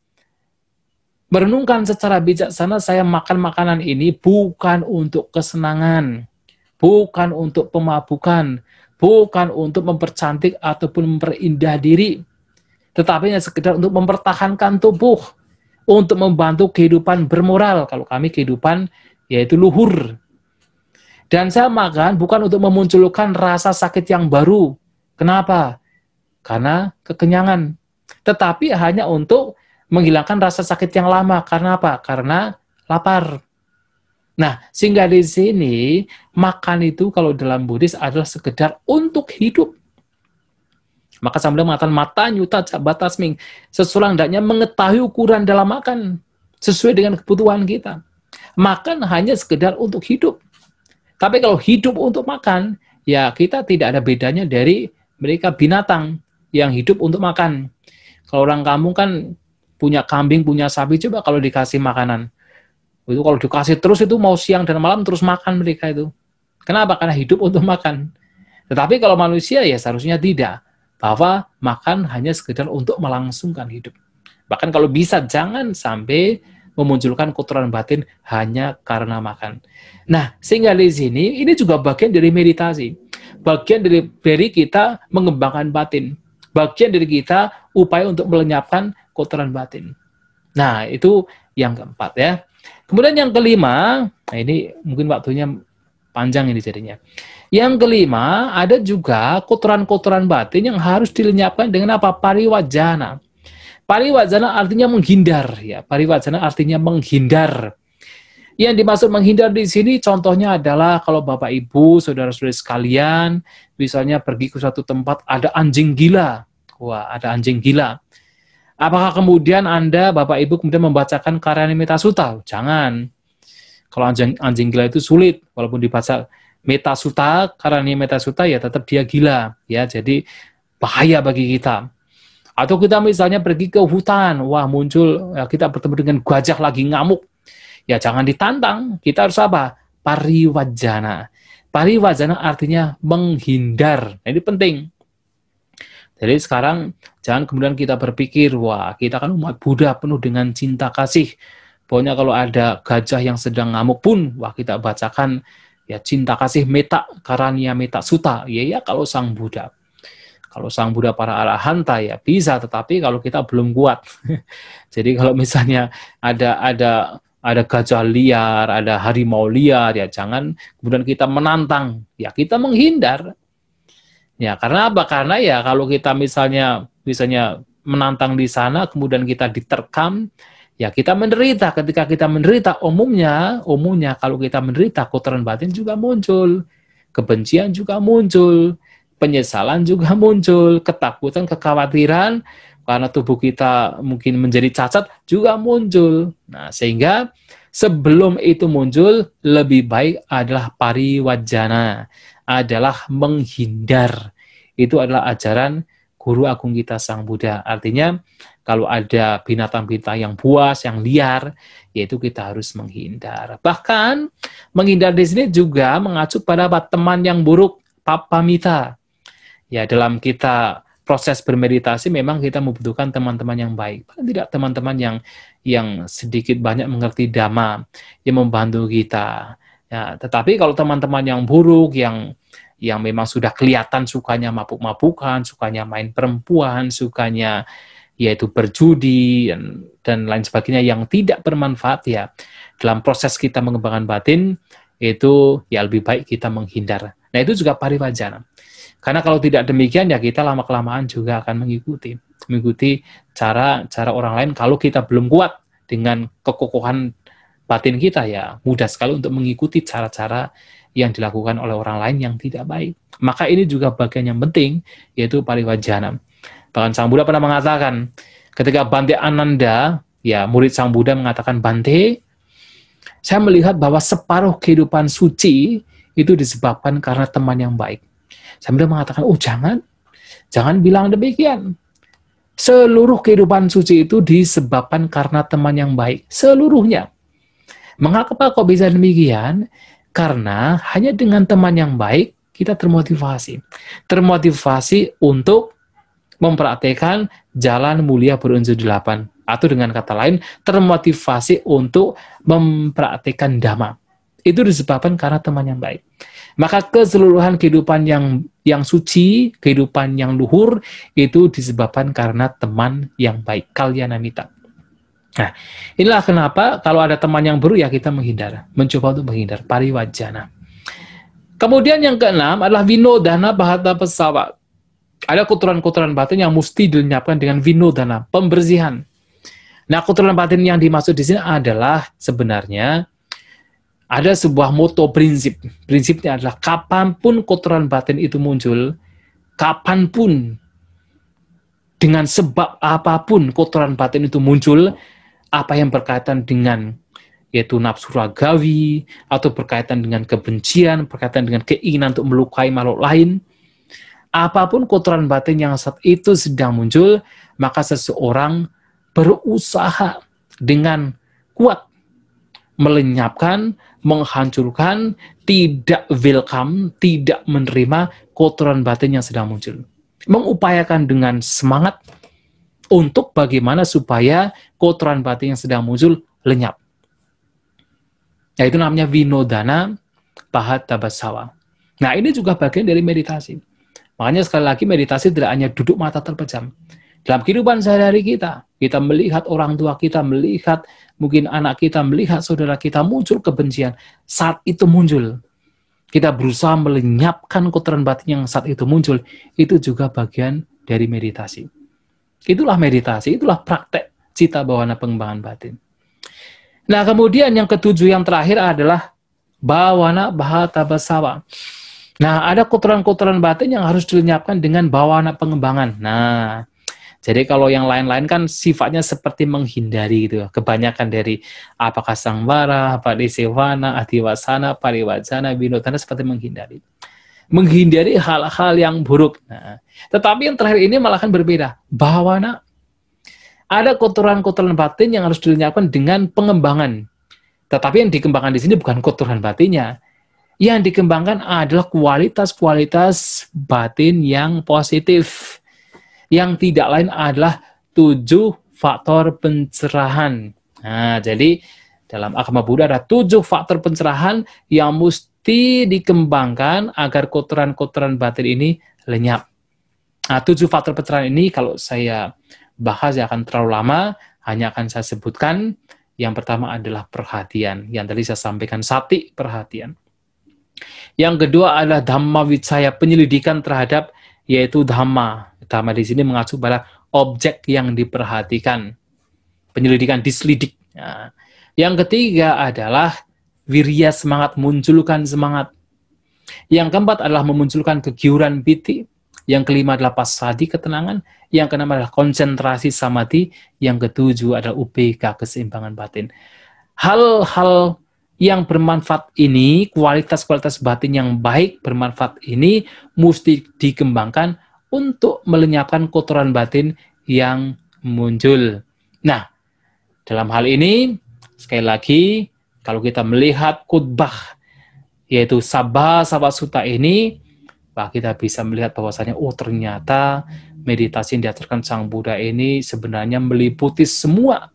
merenungkan secara bijaksana, saya makan makanan ini bukan untuk kesenangan, bukan untuk pemabukan, bukan untuk mempercantik ataupun memperindah diri, tetapi hanya sekedar untuk mempertahankan tubuh, untuk membantu kehidupan bermoral. Kalau kami kehidupan yaitu luhur. Dan saya makan bukan untuk memunculkan rasa sakit yang baru. Kenapa? Karena kekenyangan. Tetapi hanya untuk menghilangkan rasa sakit yang lama. Karena apa? Karena lapar. Nah, sehingga di sini makan itu kalau dalam Buddhis adalah sekedar untuk hidup. Maka sambil mengatakan mata nyuta batasming, seseorang hendaknya mengetahui ukuran dalam makan sesuai dengan kebutuhan kita. Makan hanya sekedar untuk hidup. Tapi kalau hidup untuk makan, ya kita tidak ada bedanya dari mereka binatang yang hidup untuk makan. Kalau orang kampung kan punya kambing, punya sapi, coba kalau dikasih makanan. Itu kalau dikasih terus itu mau siang dan malam terus makan mereka itu. Kenapa? Karena hidup untuk makan. Tetapi kalau manusia ya seharusnya tidak. Bahwa makan hanya sekedar untuk melangsungkan hidup. Bahkan kalau bisa jangan sampai memunculkan kotoran batin hanya karena makan. Nah, sehingga di sini ini juga bagian dari meditasi. Bagian dari kita mengembangkan batin. Bagian dari kita upaya untuk melenyapkan kotoran batin. Nah, itu yang keempat ya. Kemudian yang kelima, nah ini mungkin waktunya panjang ini jadinya. Yang kelima, ada juga kotoran-kotoran batin yang harus dilenyapkan dengan apa? Pariwajana. Pariwajana artinya menghindar, ya. Pariwajana artinya menghindar. Yang dimaksud menghindar di sini contohnya adalah kalau Bapak Ibu, saudara-saudara sekalian, misalnya pergi ke suatu tempat ada anjing gila. Wah, ada anjing gila. Apakah kemudian Anda, Bapak Ibu, kemudian membacakan Karyanimita Sutta? Jangan. Kalau anjing gila itu sulit, walaupun dibaca Metta Sutta, Karyanimita Sutta, ya tetap dia gila. Ya, jadi bahaya bagi kita. Atau kita misalnya pergi ke hutan, wah muncul, ya, kita bertemu dengan gajah lagi ngamuk. Ya jangan ditantang, kita harus apa? Pariwajana. Pariwajana artinya menghindar. Nah, ini penting. Jadi sekarang jangan kemudian kita berpikir, wah kita kan umat Buddha penuh dengan cinta kasih. Pokoknya kalau ada gajah yang sedang ngamuk pun, wah kita bacakan ya cinta kasih metta, Karyanimita Sutta. Ya kalau sang Buddha. Kalau sang Buddha para arahanta ya bisa, tetapi kalau kita belum kuat. Jadi kalau misalnya ada gajah liar, ada harimau liar, ya jangan kemudian kita menantang, ya kita menghindar. Ya, karena apa? Karena ya kalau kita misalnya menantang di sana, kemudian kita diterkam, ya kita menderita. Ketika kita menderita, umumnya kalau kita menderita, kotoran batin juga muncul, kebencian juga muncul, penyesalan juga muncul, ketakutan, kekhawatiran, karena tubuh kita mungkin menjadi cacat juga muncul. Nah, sehingga sebelum itu muncul, lebih baik adalah pariwajana, adalah menghindar. Itu adalah ajaran Guru Agung kita Sang Buddha. Artinya, kalau ada binatang-binatang yang buas, yang liar, yaitu kita harus menghindar. Bahkan, menghindar di sini juga mengacu pada teman yang buruk, papamita. Ya, dalam kita proses bermeditasi memang kita membutuhkan teman-teman yang baik. Paling tidak teman-teman yang sedikit banyak mengerti Dhamma, yang membantu kita. Ya, tetapi kalau teman-teman yang buruk, yang memang sudah kelihatan sukanya mabuk-mabukan, sukanya main perempuan, sukanya yaitu berjudi dan lain sebagainya yang tidak bermanfaat, ya dalam proses kita mengembangkan batin itu ya lebih baik kita menghindar. Nah, itu juga pariwajana. Karena kalau tidak demikian ya kita lama-kelamaan juga akan mengikuti cara orang lain. Kalau kita belum kuat dengan kekokohan batin kita, ya mudah sekali untuk mengikuti cara-cara yang dilakukan oleh orang lain yang tidak baik. Maka ini juga bagian yang penting, yaitu pariwajana. Bahkan Sang Buddha pernah mengatakan, ketika Bante Ananda, ya murid Sang Buddha mengatakan, Bante, saya melihat bahwa separuh kehidupan suci itu disebabkan karena teman yang baik. Sang Buddha mengatakan, oh jangan bilang demikian. Seluruh kehidupan suci itu disebabkan karena teman yang baik. Seluruhnya. Mengapa kok bisa demikian? Karena hanya dengan teman yang baik, kita termotivasi. Termotivasi untuk mempraktekkan jalan mulia berunsur 8. Atau dengan kata lain, termotivasi untuk mempraktekkan Dhamma. Itu disebabkan karena teman yang baik. Maka keseluruhan kehidupan yang suci, kehidupan yang luhur, itu disebabkan karena teman yang baik, kalyanamita. Nah, inilah kenapa kalau ada teman yang buruk ya kita menghindar, mencoba untuk menghindar, pariwajana. Kemudian yang keenam adalah vinodana bahata pesawat. Ada kotoran-kotoran batin yang mesti dilenyapkan dengan vinodana, pembersihan. Nah, kotoran batin yang dimaksud di sini adalah sebenarnya ada sebuah moto prinsip. Prinsipnya adalah kapanpun kotoran batin itu muncul, kapanpun, dengan sebab apapun kotoran batin itu muncul, apa yang berkaitan dengan yaitu nafsu ragawi, atau berkaitan dengan kebencian, berkaitan dengan keinginan untuk melukai makhluk lain, apapun kotoran batin yang saat itu sedang muncul, maka seseorang berusaha dengan kuat melenyapkan, menghancurkan, tidak welcome, tidak menerima kotoran batin yang sedang muncul. Mengupayakan dengan semangat untuk bagaimana supaya kotoran batin yang sedang muncul lenyap. Nah, itu namanya vinodana bahata basawa. Nah, ini juga bagian dari meditasi. Makanya sekali lagi meditasi tidak hanya duduk mata terpejam. Dalam kehidupan sehari-hari kita melihat orang tua kita, melihat mungkin anak kita, melihat saudara kita muncul kebencian. Saat itu muncul, kita berusaha melenyapkan kotoran batin yang saat itu muncul. Itu juga bagian dari meditasi. Itulah meditasi, itulah praktek cita bawana pengembangan batin. Nah, kemudian yang ketujuh, yang terakhir adalah bawana bahata basawa. Nah, ada kotoran-kotoran batin yang harus dilenyapkan dengan bawana pengembangan. Nah, jadi kalau yang lain-lain kan sifatnya seperti menghindari gitu. Kebanyakan dari apakah sangwara, padisewana, adiwasana, pariwajana, binodana seperti menghindari. Menghindari hal-hal yang buruk. Nah, tetapi yang terakhir ini malah kan berbeda. Bawana, ada kotoran-kotoran batin yang harus dilenyapkan dengan pengembangan. Tetapi yang dikembangkan di sini bukan kotoran batinnya. Yang dikembangkan adalah kualitas-kualitas batin yang positif. Yang tidak lain adalah 7 faktor pencerahan. Nah, jadi dalam agama Buddha ada 7 faktor pencerahan yang mesti dikembangkan agar kotoran-kotoran batin ini lenyap. Nah, 7 faktor pencerahan ini kalau saya bahas ya akan terlalu lama, hanya akan saya sebutkan. Yang pertama adalah perhatian, yang tadi saya sampaikan, sati, perhatian. Yang kedua adalah dhamma vicaya, penyelidikan terhadap yaitu dhamma. Dhamma di sini mengacu pada objek yang diperhatikan. Penyelidikan, diselidik. Nah, yang ketiga adalah wirya, semangat, munculkan semangat. Yang keempat adalah memunculkan kegiuran piti. Yang kelima adalah pasadi, ketenangan. Yang keenam adalah konsentrasi, samadhi. Yang ketujuh adalah upeka, keseimbangan batin. Hal-hal yang bermanfaat ini, kualitas-kualitas batin yang baik, bermanfaat ini, mesti dikembangkan untuk melenyapkan kotoran batin yang muncul. Nah, dalam hal ini, sekali lagi, kalau kita melihat khutbah, yaitu Sabha Sawa Sutta ini, kita bisa melihat bahwasanya, oh ternyata meditasi yang diajarkan Sang Buddha ini sebenarnya meliputi semua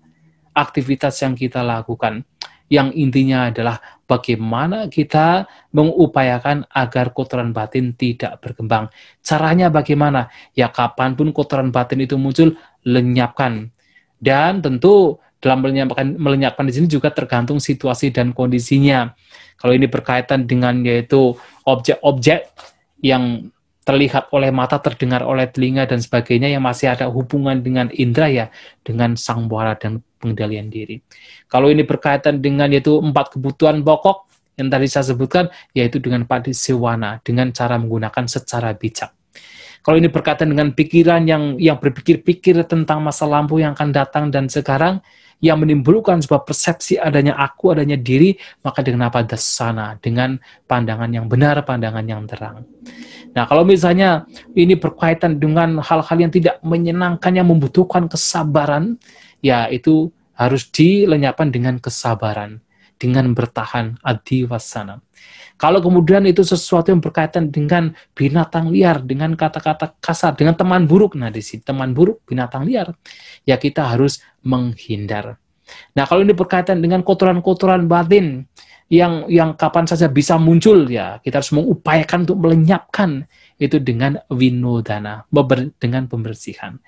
aktivitas yang kita lakukan. Yang intinya adalah bagaimana kita mengupayakan agar kotoran batin tidak berkembang. Caranya bagaimana? Ya kapanpun kotoran batin itu muncul, lenyapkan. Dan tentu dalam melenyapkan di sini juga tergantung situasi dan kondisinya. Kalau ini berkaitan dengan yaitu objek-objek yang terlihat oleh mata, terdengar oleh telinga, dan sebagainya yang masih ada hubungan dengan indera ya, dengan sangwara dan pengendalian diri. Kalau ini berkaitan dengan yaitu 4 kebutuhan pokok yang tadi saya sebutkan, yaitu dengan padisewana, dengan cara menggunakan secara bijak. Kalau ini berkaitan dengan pikiran yang berpikir-pikir tentang masa lampau yang akan datang dan sekarang, yang menimbulkan sebuah persepsi adanya aku, adanya diri, maka dengan apa dasana, dengan pandangan yang benar, pandangan yang terang. Nah, kalau misalnya ini berkaitan dengan hal-hal yang tidak menyenangkan, yang membutuhkan kesabaran, ya itu harus dilenyapkan dengan kesabaran, dengan bertahan, adiwasana. Kalau kemudian itu sesuatu yang berkaitan dengan binatang liar, dengan kata-kata kasar, dengan teman buruk, nah di sini teman buruk, binatang liar, ya kita harus menghindar. Nah, kalau ini berkaitan dengan kotoran-kotoran batin, yang kapan saja bisa muncul, ya kita harus mengupayakan untuk melenyapkan itu dengan winodana, dengan pembersihan.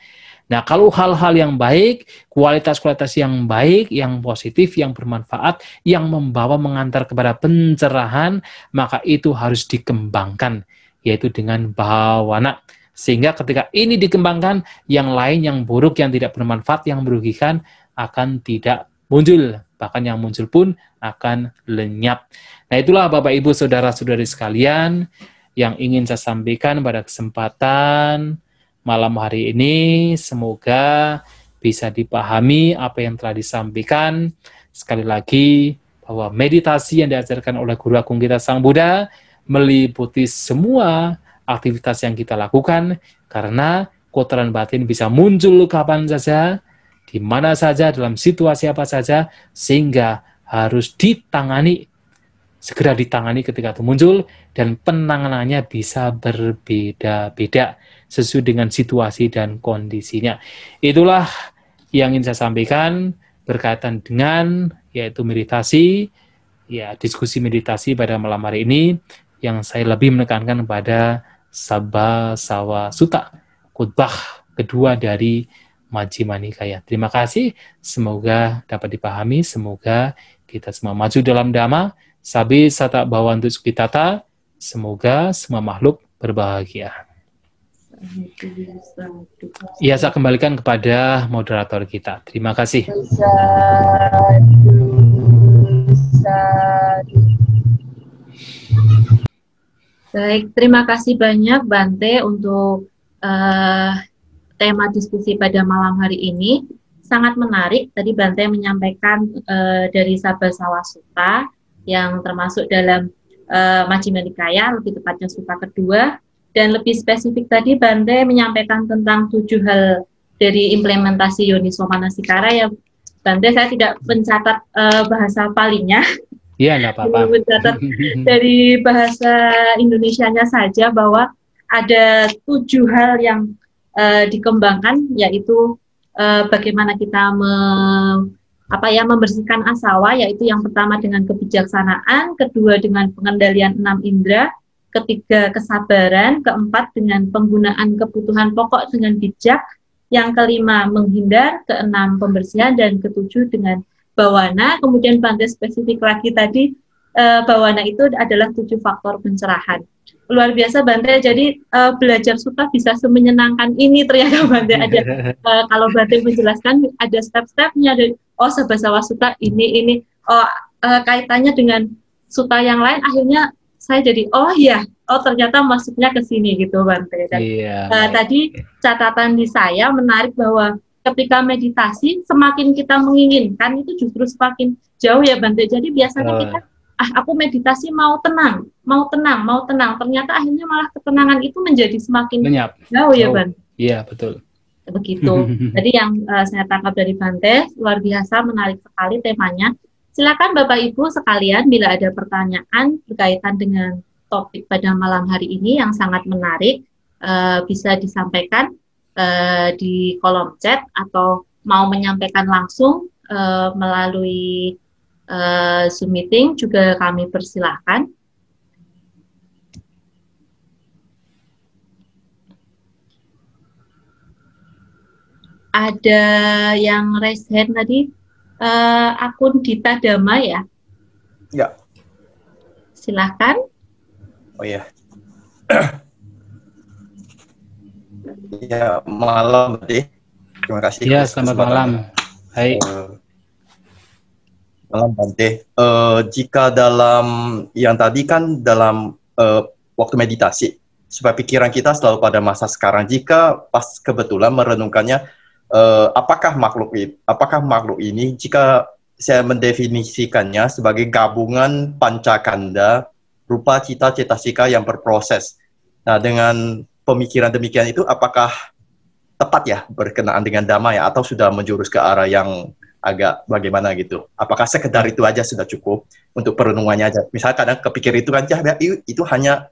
Nah, kalau hal-hal yang baik, kualitas-kualitas yang baik, yang positif, yang bermanfaat, yang mengantar kepada pencerahan, maka itu harus dikembangkan, yaitu dengan bawana. Sehingga ketika ini dikembangkan, yang lain, yang buruk, yang tidak bermanfaat, yang merugikan, akan tidak muncul. Bahkan yang muncul pun akan lenyap. Nah, itulah Bapak, Ibu, Saudara-saudari sekalian, yang ingin saya sampaikan pada kesempatan malam hari ini. Semoga bisa dipahami apa yang telah disampaikan. Sekali lagi, bahwa meditasi yang diajarkan oleh Guru Agung kita Sang Buddha meliputi semua aktivitas yang kita lakukan, karena kotoran batin bisa muncul kapan saja, di mana saja, dalam situasi apa saja, sehingga harus ditangani, segera ditangani ketika itu muncul, dan penanganannya bisa berbeda-beda sesuai dengan situasi dan kondisinya. Itulah yang ingin saya sampaikan berkaitan dengan yaitu meditasi, ya diskusi meditasi pada malam hari ini, yang saya lebih menekankan pada Sabba Sawa Sutta, khutbah kedua dari Majjhima Nikaya. Terima kasih, semoga dapat dipahami, semoga kita semua maju dalam Dhamma, Sabi Sata Bhavantu Sukhitata, semoga semua makhluk berbahagia. Ya, saya kembalikan kepada moderator kita. Terima kasih. Baik, terima kasih banyak Bante untuk tema diskusi pada malam hari ini. Sangat menarik. Tadi Bante menyampaikan dari Sabba Sawa Sutta yang termasuk dalam Majjhima Nikaya, lebih tepatnya sutta kedua. Dan lebih spesifik tadi Bante menyampaikan tentang 7 hal dari implementasi Yoniso Manasikara. Ya Bante, saya tidak mencatat bahasa Palinya. Iya, enggak apa-apa. Mencatat dari bahasa Indonesianya saja bahwa ada 7 hal yang dikembangkan, yaitu bagaimana kita membersihkan asawa, yaitu yang pertama dengan kebijaksanaan, kedua dengan pengendalian 6 indera, ketiga kesabaran, keempat dengan penggunaan kebutuhan pokok dengan bijak, yang kelima menghindar, keenam pembersihan, dan ketujuh dengan bawana. Kemudian Bante spesifik lagi tadi, bawana itu adalah 7 faktor pencerahan. Luar biasa Bante, jadi belajar sutta bisa semenyenangkan ini ternyata Bante. Ada kalau Bante menjelaskan ada step-stepnya, Sabba Sawa Sutta ini, kaitannya dengan sutta yang lain, akhirnya saya jadi ternyata masuknya ke sini gitu Bante. Dan tadi catatan di saya menarik bahwa ketika meditasi semakin kita menginginkan itu justru semakin jauh ya Bante. Jadi biasanya kita aku meditasi mau tenang. Ternyata akhirnya malah ketenangan itu menjadi semakin jauh ya Bante. Iya, betul. Begitu. Jadi yang saya tangkap dari Bante luar biasa menarik sekali temanya. Silakan Bapak Ibu sekalian bila ada pertanyaan berkaitan dengan topik pada malam hari ini yang sangat menarik, bisa disampaikan di kolom chat atau mau menyampaikan langsung melalui Zoom meeting juga kami persilahkan. Ada yang raise hand tadi, akun Dita Dama ya? Ya. Silahkan. Oh ya. Ya, malam Bante. Terima kasih. Ya, selamat malam. Hai. Malam Bante. Jika dalam yang tadi kan dalam waktu meditasi, supaya pikiran kita selalu pada masa sekarang. Jika pas kebetulan merenungkannya, apakah makhluk ini, jika saya mendefinisikannya sebagai gabungan pancakanda, rupa, cita, cetasika yang berproses. Nah, dengan pemikiran demikian itu, apakah tepat ya berkenaan dengan Dhamma ya, atau sudah menjurus ke arah yang agak bagaimana gitu? Apakah sekedar itu aja sudah cukup untuk perenungannya aja? Misalnya kadang kepikir itu kan, itu hanya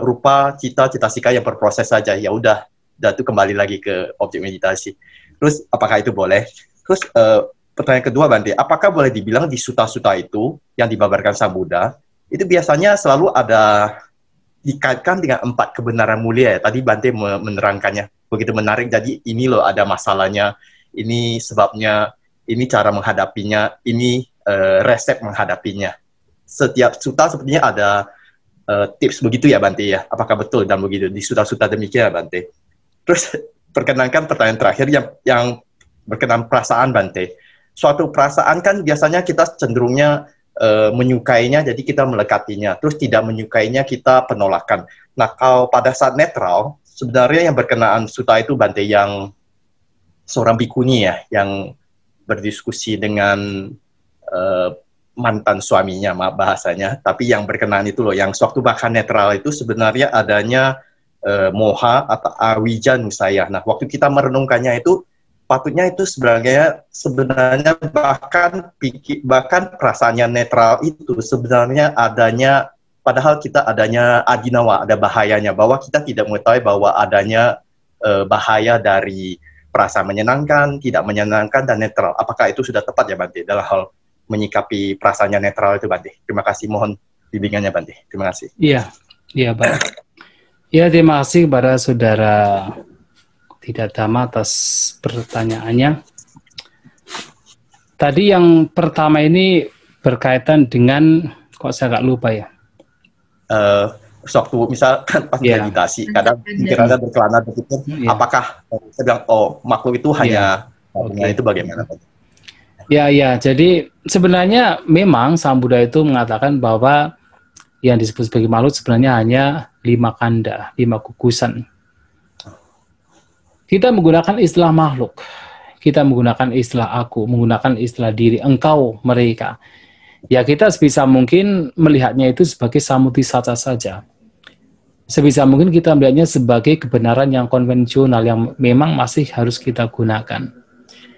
rupa, cita, cetasika yang berproses saja. Ya udah itu kembali lagi ke objek meditasi. Terus apakah itu boleh? Terus pertanyaan kedua Bante, apakah boleh dibilang di suta-suta itu yang dibabarkan Sang Buddha itu biasanya selalu ada dikaitkan dengan 4 kebenaran mulia ya? Tadi Bante menerangkannya begitu menarik. Jadi ini loh ada masalahnya, ini sebabnya, ini cara menghadapinya, ini resep menghadapinya. Setiap suta sepertinya ada tips begitu ya Bante ya? Apakah betul dan begitu di suta-suta demikian ya Bante? Terus perkenankan pertanyaan terakhir yang berkenaan perasaan Bante. Suatu perasaan kan biasanya kita cenderungnya menyukainya, jadi kita melekatinya. Terus tidak menyukainya, kita penolakan. Nah, kalau pada saat netral, sebenarnya yang berkenaan suta itu Bante, yang seorang bikuni ya, yang berdiskusi dengan mantan suaminya, maaf bahasanya, tapi yang berkenaan itu loh, yang sewaktu bahkan netral itu sebenarnya adanya moha atau awija nusaya. Nah, waktu kita merenungkannya itu, patutnya itu sebenarnya bahkan perasaannya netral itu sebenarnya adanya, padahal kita adanya adinawa, ada bahayanya, bahwa kita tidak mengetahui bahwa adanya bahaya dari perasaan menyenangkan, tidak menyenangkan, dan netral. Apakah itu sudah tepat ya Bante dalam hal menyikapi perasaannya netral itu Bante? Terima kasih, mohon bimbingannya Bante. Terima kasih. Iya, iya Pak. Ya, terima kasih kepada Saudara Tidak Dhamma atas pertanyaannya. Tadi yang pertama ini berkaitan dengan, kok saya nggak lupa ya? Waktu misalkan pas meditasi, kadang pikirannya berkelana berpikir, apakah saya bilang, oh makhluk itu hanya itu bagaimana? Ya, jadi sebenarnya memang Sang Buddha itu mengatakan bahwa yang disebut sebagai makhluk sebenarnya hanya 5 kanda, 5 gugusan. Kita menggunakan istilah makhluk, kita menggunakan istilah aku, menggunakan istilah diri, engkau, mereka. Ya kita sebisa mungkin melihatnya itu sebagai samutisata saja. Sebisa mungkin kita melihatnya sebagai kebenaran yang konvensional yang memang masih harus kita gunakan.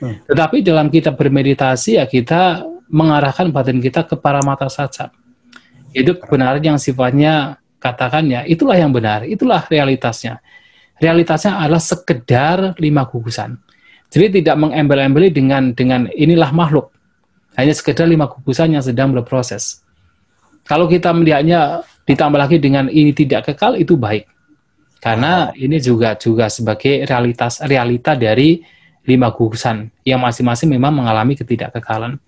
Tetapi dalam kita bermeditasi ya kita mengarahkan batin kita ke paramata saja. Itu kebenaran yang sifatnya katakan ya itulah yang benar, itulah realitasnya. Realitasnya adalah sekedar 5 gugusan. Jadi tidak mengembel-embeli dengan inilah makhluk. Hanya sekedar 5 gugusan yang sedang berproses. Kalau kita melihatnya ditambah lagi dengan ini tidak kekal, itu baik. Karena ini juga sebagai realita dari 5 gugusan yang masing-masing memang mengalami ketidakkekalan.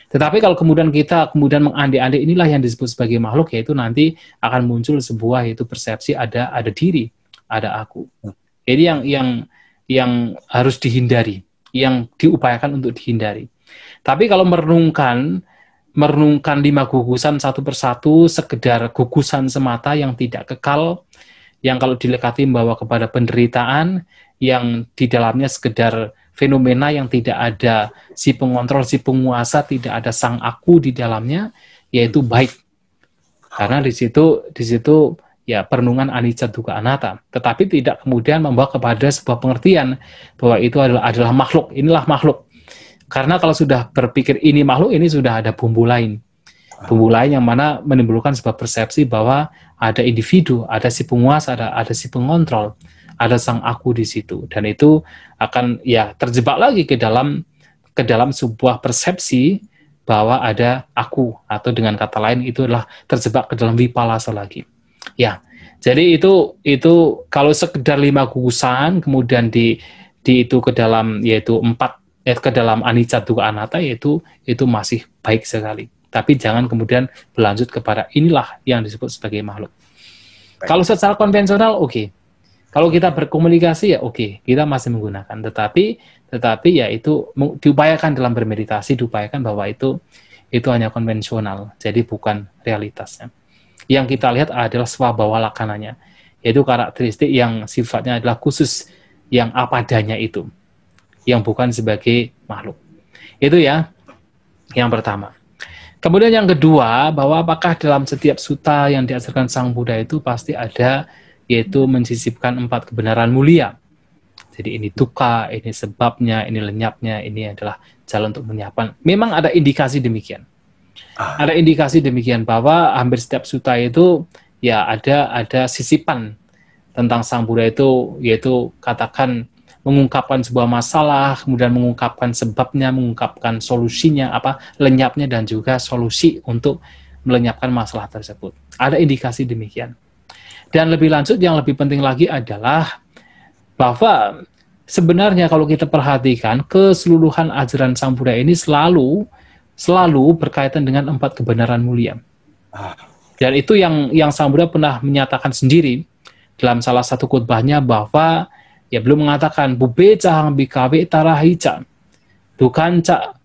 Tetapi kalau kemudian kita mengandai-andai inilah yang disebut sebagai makhluk, yaitu nanti akan muncul sebuah yaitu persepsi ada diri, ada aku. Jadi yang harus dihindari, yang diupayakan untuk dihindari. Tapi kalau merenungkan 5 gugusan satu persatu, sekedar gugusan semata yang tidak kekal, yang kalau dilekati membawa kepada penderitaan, yang di dalamnya sekedar fenomena yang tidak ada si pengontrol, si penguasa, tidak ada sang aku di dalamnya, yaitu baik. Karena di situ ya perenungan anicca dukkha anatta, tetapi tidak kemudian membawa kepada sebuah pengertian bahwa itu adalah makhluk, inilah makhluk. Karena kalau sudah berpikir ini makhluk, ini sudah ada bumbu lain yang mana menimbulkan sebuah persepsi bahwa ada individu, ada si penguasa, ada si pengontrol, ada sang aku di situ, dan itu akan ya terjebak lagi ke dalam sebuah persepsi bahwa ada aku, atau dengan kata lain itu adalah terjebak ke dalam vipallasa lagi. Ya, jadi itu kalau sekedar 5 gugusan kemudian itu ke dalam yaitu 4 ke dalam anicca dukkha anatta, itu masih baik sekali. Tapi jangan kemudian berlanjut kepada inilah yang disebut sebagai makhluk. Baik. Kalau secara konvensional oke. Kalau kita berkomunikasi ya oke, kita masih menggunakan. Tetapi ya itu diupayakan dalam bermeditasi, diupayakan bahwa itu hanya konvensional, jadi bukan realitasnya. Yang kita lihat adalah swabhawa lakananya, yaitu karakteristik yang sifatnya adalah khusus, yang apa adanya itu, yang bukan sebagai makhluk. Itu ya, yang pertama. Kemudian yang kedua, bahwa apakah dalam setiap sutta yang diajarkan Sang Buddha itu pasti ada, yaitu mensisipkan 4 kebenaran mulia. Jadi ini dukkha, ini sebabnya, ini lenyapnya, ini adalah jalan untuk menyiapkan. Memang ada indikasi demikian. Ada indikasi demikian bahwa hampir setiap sutta itu ya ada sisipan tentang Sang Buddha itu, yaitu katakan mengungkapkan sebuah masalah, kemudian mengungkapkan sebabnya, mengungkapkan solusinya, lenyapnya dan juga solusi untuk melenyapkan masalah tersebut. Ada indikasi demikian. Dan lebih lanjut, yang lebih penting lagi adalah bahwa sebenarnya kalau kita perhatikan keseluruhan ajaran Sang Buddha ini selalu berkaitan dengan 4 kebenaran mulia. Dan itu yang Sang Buddha pernah menyatakan sendiri dalam salah satu khutbahnya, bahwa belum mengatakan bube cahang bikawe tarahica dukanca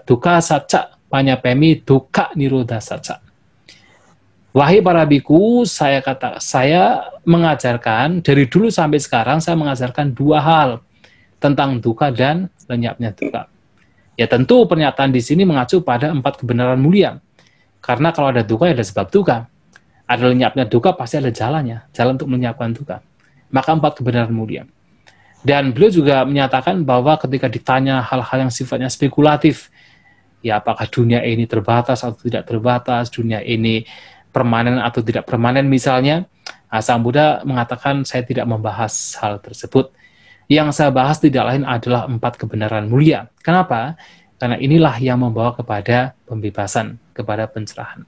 duka saca panyapemi duka niroda saca. Wahai para biku, saya mengajarkan dari dulu sampai sekarang, saya mengajarkan 2 hal tentang duka dan lenyapnya duka. Ya tentu pernyataan di sini mengacu pada 4 kebenaran mulia. Karena kalau ada duka, ada sebab duka. Ada lenyapnya duka, pasti ada jalannya, jalan untuk melenyapkan duka. Maka 4 kebenaran mulia. Dan beliau juga menyatakan bahwa ketika ditanya hal-hal yang sifatnya spekulatif, ya apakah dunia ini terbatas atau tidak terbatas, dunia ini permanen atau tidak permanen misalnya, Sang Buddha mengatakan saya tidak membahas hal tersebut. Yang saya bahas tidak lain adalah 4 kebenaran mulia. Kenapa? Karena inilah yang membawa kepada pembebasan, kepada pencerahan.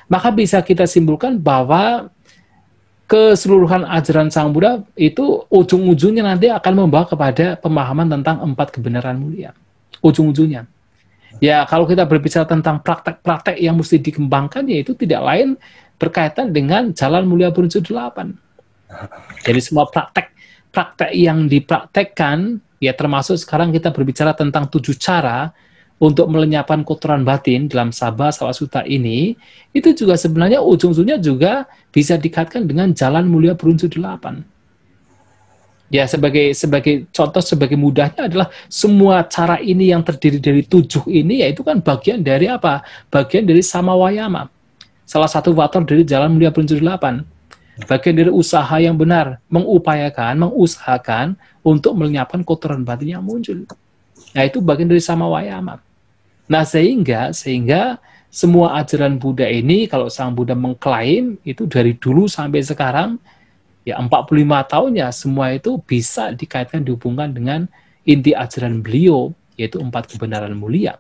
Maka bisa kita simpulkan bahwa keseluruhan ajaran Sang Buddha itu ujung-ujungnya nanti akan membawa kepada pemahaman tentang 4 kebenaran mulia. Ujung-ujungnya. Ya, kalau kita berbicara tentang praktek-praktek yang mesti dikembangkan, yaitu tidak lain berkaitan dengan jalan mulia prinsip 8. Jadi semua praktek yang dipraktekkan, ya termasuk sekarang kita berbicara tentang 7 cara untuk melenyapkan kotoran batin dalam Sabha Sawasutta ini, itu juga sebenarnya ujung-ujungnya juga bisa dikaitkan dengan jalan mulia prinsip 8. Ya, sebagai contoh, sebagai mudahnya adalah semua cara ini yang terdiri dari 7 ini, yaitu kan bagian dari apa? Bagian dari samawayama. Salah satu faktor dari jalan mulia prinsip 8. Bagian dari usaha yang benar, mengusahakan untuk melenyapkan kotoran batin yang muncul. Nah, itu bagian dari samawayama. Nah, sehingga semua ajaran Buddha ini, kalau Sang Buddha mengklaim, itu dari dulu sampai sekarang, ya 45 tahunnya, semua itu bisa dikaitkan, dihubungkan dengan inti ajaran beliau, yaitu 4 kebenaran mulia.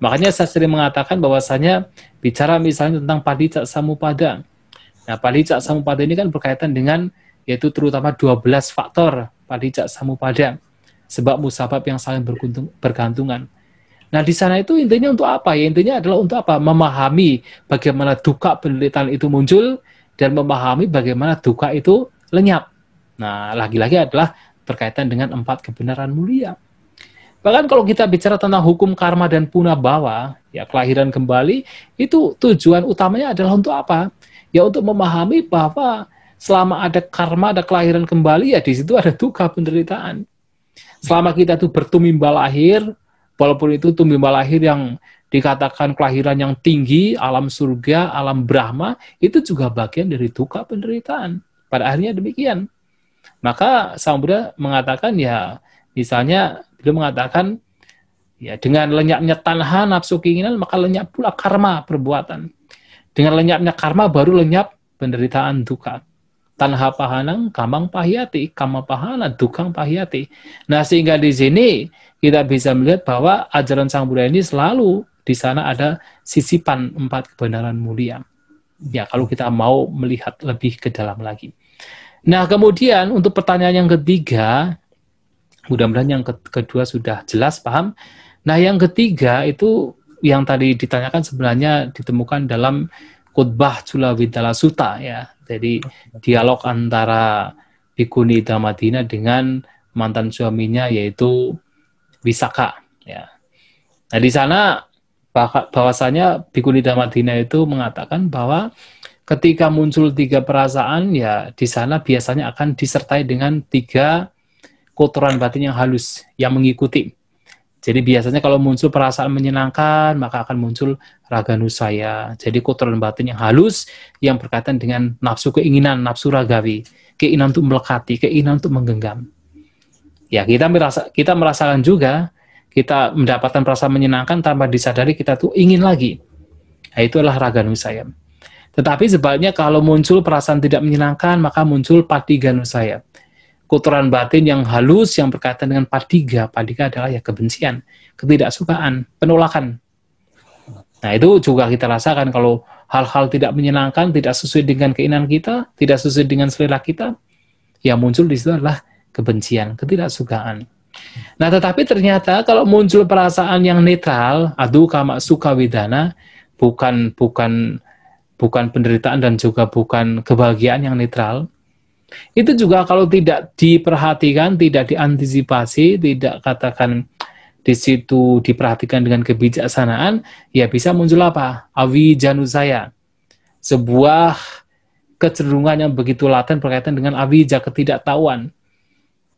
Makanya saya sering mengatakan bahwasanya bicara misalnya tentang Padicca Samuppada. Nah, Padicca Samuppada ini kan berkaitan dengan, yaitu terutama 12 faktor Padicca Samuppada, sebab musabab yang saling bergantungan. Nah, di sana itu intinya untuk apa? Ya, intinya adalah untuk apa? Memahami bagaimana duka penderitaan itu muncul, dan memahami bagaimana duka itu lenyap. Nah, lagi-lagi adalah berkaitan dengan 4 kebenaran mulia. Bahkan kalau kita bicara tentang hukum karma dan punabhawa, ya kelahiran kembali, itu tujuan utamanya adalah untuk apa? Ya untuk memahami bahwa selama ada karma, ada kelahiran kembali, ya di situ ada duka penderitaan. Selama kita itu bertumimba lahir, walaupun itu tumimba lahir yang dikatakan kelahiran yang tinggi, alam surga, alam Brahma, itu juga bagian dari duka penderitaan. Pada akhirnya demikian. Maka Sang Buddha mengatakan, ya misalnya beliau mengatakan, ya dengan lenyapnya tanha, nafsu keinginan, maka lenyap pula karma perbuatan. Dengan lenyapnya karma baru lenyap penderitaan duka. Tanha pahanang kamang pahyati, kama pahana dukang pahyati. Nah, sehingga di sini kita bisa melihat bahwa ajaran Sang Buddha ini selalu di sana ada sisipan 4 kebenaran mulia. Ya, kalau kita mau melihat lebih ke dalam lagi. Nah, kemudian untuk pertanyaan yang ketiga, mudah-mudahan yang kedua sudah jelas, paham. Nah, yang ketiga itu yang tadi ditanyakan sebenarnya ditemukan dalam khutbah Culawitala Sutta, ya. Jadi dialog antara Bhikkhuni Dhammadina dengan mantan suaminya, yaitu Wisakha, ya. Nah, di sana bahwasanya Bhikkhuni Dhammadina itu mengatakan bahwa ketika muncul 3 perasaan, ya di sana biasanya akan disertai dengan 3 kotoran batin yang halus yang mengikuti. Jadi biasanya kalau muncul perasaan menyenangkan, maka akan muncul raganusaya. Jadi kotoran batin yang halus yang berkaitan dengan nafsu keinginan, nafsu ragawi, keinginan untuk melekati, keinginan untuk menggenggam. Ya, kita merasakan juga, kita mendapatkan perasaan menyenangkan tanpa disadari kita tuh ingin lagi. Nah, itu adalah raganusaya. Tetapi sebaliknya kalau muncul perasaan tidak menyenangkan, maka muncul patiganusaya. kotoran batin yang halus yang berkaitan dengan padiga. Padiga adalah ya kebencian, ketidaksukaan, penolakan. Nah, itu juga kita rasakan kalau hal-hal tidak menyenangkan, tidak sesuai dengan keinginan kita, tidak sesuai dengan selera kita, yang muncul di situ adalah kebencian, ketidaksukaan. Nah, tetapi ternyata kalau muncul perasaan yang netral, adu kama suka widana, bukan penderitaan dan juga bukan kebahagiaan yang netral, itu juga kalau tidak diperhatikan, tidak diantisipasi, tidak katakan di situ diperhatikan dengan kebijaksanaan, ya bisa muncul apa? Awijanusaya. Sebuah kecenderungan yang begitu laten berkaitan dengan awija, ketidaktahuan.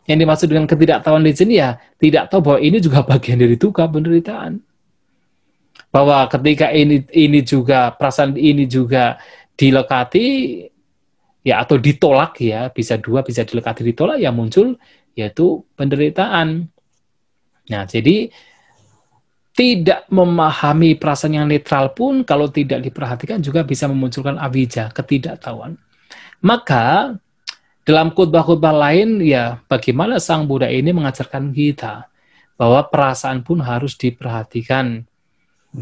Yang dimaksud dengan ketidaktahuan di sini ya, tidak tahu bahwa ini juga bagian dari duka penderitaan. Bahwa ketika ini juga, perasaan ini juga dilekati, ya atau ditolak ya, bisa dua, bisa dilekati ditolak, ya muncul yaitu penderitaan. Nah, jadi tidak memahami perasaan yang netral pun kalau tidak diperhatikan juga bisa memunculkan awija, ketidaktahuan. Maka dalam khotbah-khotbah lain ya bagaimana Sang Buddha ini mengajarkan kita bahwa perasaan pun harus diperhatikan.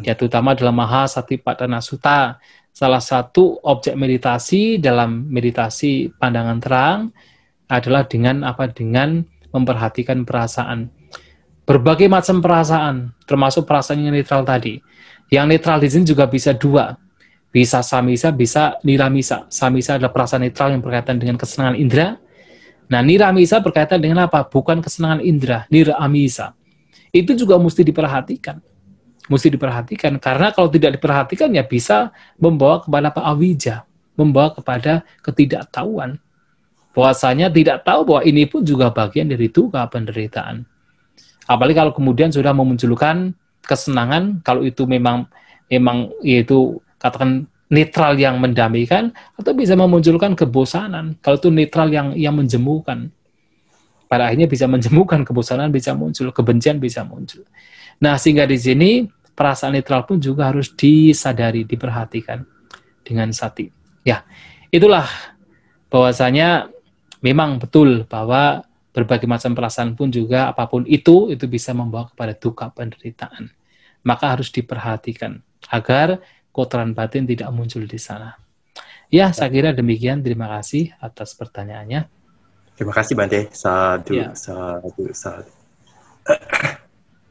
Ya terutama dalam Mahasatipatthana Sutta, salah satu objek meditasi dalam meditasi pandangan terang adalah dengan apa? Dengan memperhatikan perasaan. Berbagai macam perasaan, termasuk perasaan yang netral tadi. Yang netral di sini juga bisa dua. Bisa samisa, bisa niramisa. Samisa adalah perasaan netral yang berkaitan dengan kesenangan indera. Nah, niramisa berkaitan dengan apa? Bukan kesenangan indera, niramisa. Itu juga mesti diperhatikan. Mesti diperhatikan, karena kalau tidak diperhatikan ya bisa membawa kepada awija, membawa kepada ketidaktahuan. Bahwasanya tidak tahu bahwa ini pun juga bagian dari duka penderitaan. Apalagi kalau kemudian sudah memunculkan kesenangan, kalau itu memang yaitu katakan netral yang mendamaikan, atau bisa memunculkan kebosanan. Kalau itu netral yang menjemukan, pada akhirnya bisa menjemukan, kebosanan bisa muncul, kebencian bisa muncul. Nah, sehingga di sini perasaan netral pun juga harus disadari, diperhatikan dengan sati. Ya, itulah bahwasanya memang betul bahwa berbagai macam perasaan pun juga apapun itu bisa membawa kepada duka penderitaan. Maka harus diperhatikan agar kotoran batin tidak muncul di sana. Ya, saya kira demikian. Terima kasih atas pertanyaannya. Terima kasih Bante. Sadu.